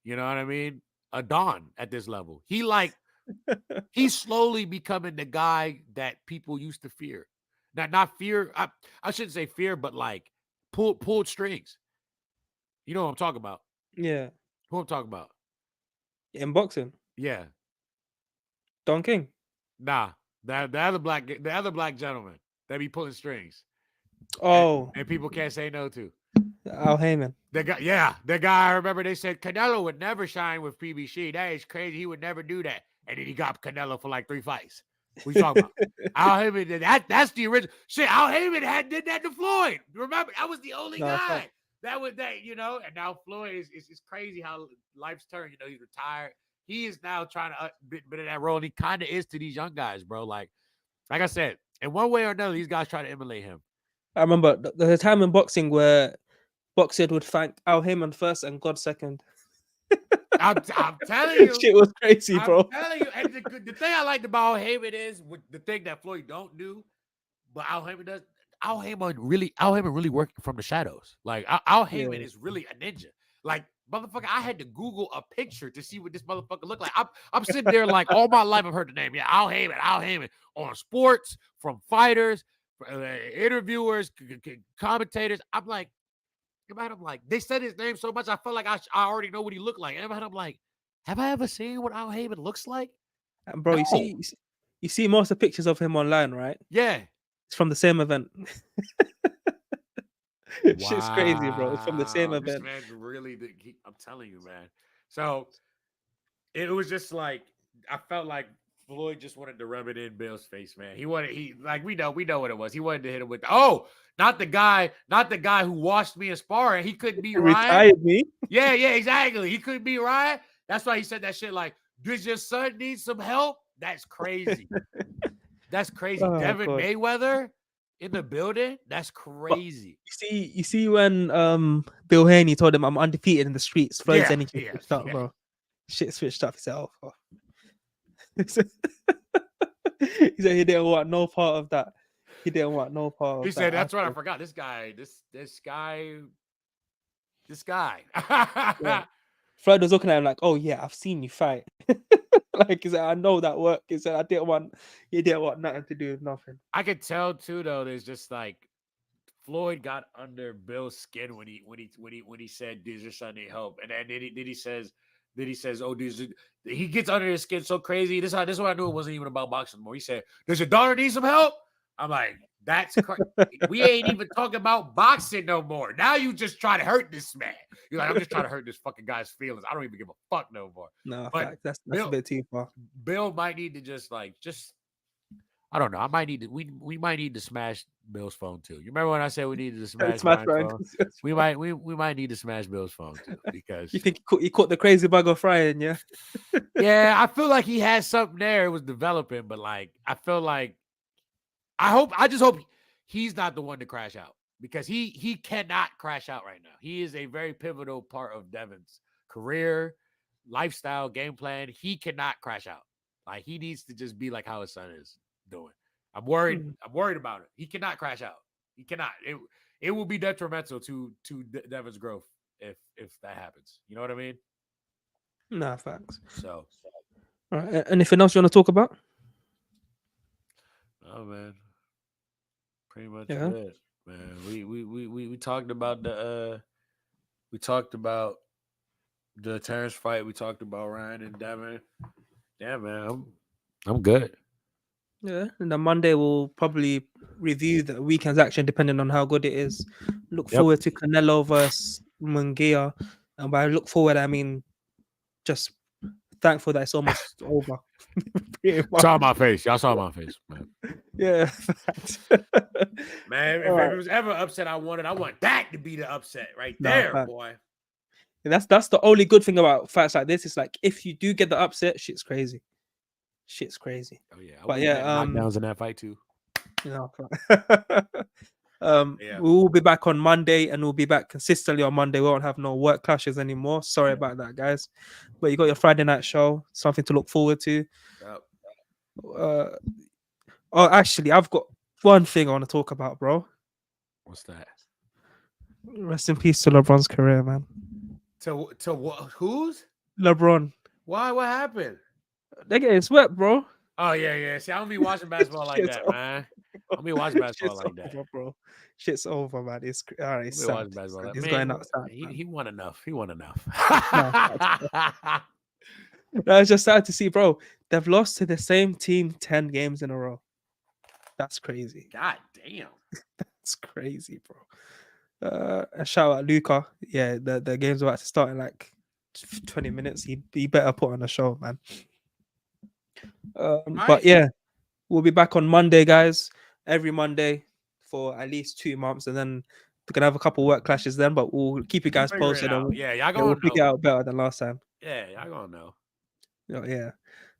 You know what I mean? A don at this level. He's slowly becoming the guy that people used to fear. Not fear. I shouldn't say fear, but like pulled strings. You know what I'm talking about? Yeah. Who I'm talking about? In boxing, Yeah. Don King. Nah. The other black gentleman that be pulling strings. Oh, And people can't say no to. Al Heyman. The guy. I remember they said Canelo would never shine with PBC. That is crazy. He would never do that. And then he got Canelo for like 3 fights. What you talking about? Al Heyman did that. That's the original shit. Al Heyman did that to Floyd. Remember, I was the only guy that was that. And now Floyd is crazy how life's turned. He's retired. He is now trying to bit of that role. And he kind of is to these young guys, bro. Like I said, in one way or another, these guys try to emulate him. I remember the time in boxing where boxer would thank Al Heyman first and God second. I'm telling you, shit was crazy, bro. I'm telling you, and the thing I liked about Al Heyman is the thing that Floyd don't do, but Al Heyman does. Al Heyman really worked from the shadows. Like Al Heyman is really a ninja. Like motherfucker, I had to Google a picture to see what this motherfucker looked like. I'm sitting there like all my life I've heard the name. Yeah, Al Heyman on sports, from fighters, interviewers, commentators. I'm like, they said his name so much, I felt like I already know what he looked like. I'm like, have I ever seen what Al Heyman looks like? Bro, no. you see most of the pictures of him online, right? Yeah. It's from the same event. Wow. Shit's crazy, bro. It's from the same event. This man's really, I'm telling you, man. So it was just like, I felt like Floyd just wanted to rub it in Bill's face, man. We know what it was. He wanted to hit him with, not the guy who watched me in sparring. He couldn't beat Ryan. Retired me. Yeah, exactly. He couldn't beat Ryan. That's why he said that shit like, does your son need some help? That's crazy. That's crazy. Oh, Devin God. Mayweather in the building? That's crazy. But you see when Bill Haney told him I'm undefeated in the streets, Floyd's energy switched up, bro. Shit switched up. He said, he said he didn't want no part of that. He didn't want no part of that. He said, that's what I forgot. This guy. Yeah. Floyd was looking at him like, oh yeah, I've seen you fight. Like he said, I know that work. He said, he didn't want nothing to do with nothing. I could tell too, though, there's just like Floyd got under Bill's skin when he said, does your son need help? And then he says, oh, he gets under his skin so crazy. This is why I knew it wasn't even about boxing anymore. He said, does your daughter need some help? I'm like, that's crazy. We ain't even talking about boxing no more. Now you just try to hurt this man. You're like, I'm just trying to hurt this fucking guy's feelings. I don't even give a fuck no more. No, but that's a bit too far. Bill might need to I don't know. I might need to. We might need to smash Bill's phone too. You remember when I said we needed to smash Ryan's phone? We might need to smash Bill's phone too, because you think he caught the crazy bug of Ryan, yeah? Yeah, I feel like he had something there. It was developing, but like I feel like I just hope he's not the one to crash out, because he cannot crash out right now. He is a very pivotal part of Devin's career, lifestyle, game plan. He cannot crash out. Like he needs to just be like how his son is doing. I'm worried about it. He cannot crash out. He cannot. It will be detrimental to Devin's growth if that happens. You know what I mean? Nah, facts. So, all right. Anything else you want to talk about? Oh man, pretty much it, man. We talked about the Terrence fight. We talked about Ryan and Devin. Yeah, man, I'm good. Yeah, and then Monday we'll probably review the weekend's action depending on how good it is. Look forward to Canelo versus Munguia, and by look forward I mean just thankful that it's almost over. Saw my face. Y'all saw my face, man. Yeah. Man, if it was ever upset I want that to be the upset right there, boy. That's the only good thing about fights like this. It's like if you do get the upset, shit's crazy. Shit's crazy. Oh yeah, I But would have yeah, bet knockdowns in that fight too. you know, Yeah, we'll be back on Monday, and we'll be back consistently on Monday. We won't have no work clashes anymore. Sorry about that, guys. But you got your Friday night show, something to look forward to. yep. Uh, oh, actually, I've got one thing I want to talk about, bro. What's that? Rest in peace to LeBron's career, man. To what? Whose? LeBron, Why? What happened? they're getting swept, bro. Oh yeah, yeah. See, I don't be watching basketball like Shit's that, over, man. I don't be watching basketball Shit's like that. over, bro. Shit's over, man. All right, I it's don't be sad. watching basketball like He's man. going outside, He, man. he won enough. He won enough. No, no, it's just sad to see, bro. They've lost to the same team 10 games in a row. That's crazy. God damn. It's crazy, bro. A shout out Luca. Yeah, the game's about to start in like 20 minutes. He better put on a show, man. But Nice. yeah, we'll be back on Monday, guys. Every Monday for at least 2 months, and then we're gonna have a couple work clashes then. But we'll keep you guys Figure it posted, and out. Yeah, y'all we'll gonna pick it know. out better than last time. Yeah, y'all gonna know. Yeah,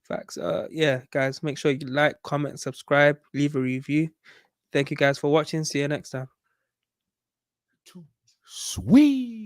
facts. Yeah, guys, make sure you like, comment, subscribe, leave a review. Thank you guys for watching. See you next time. Sweet.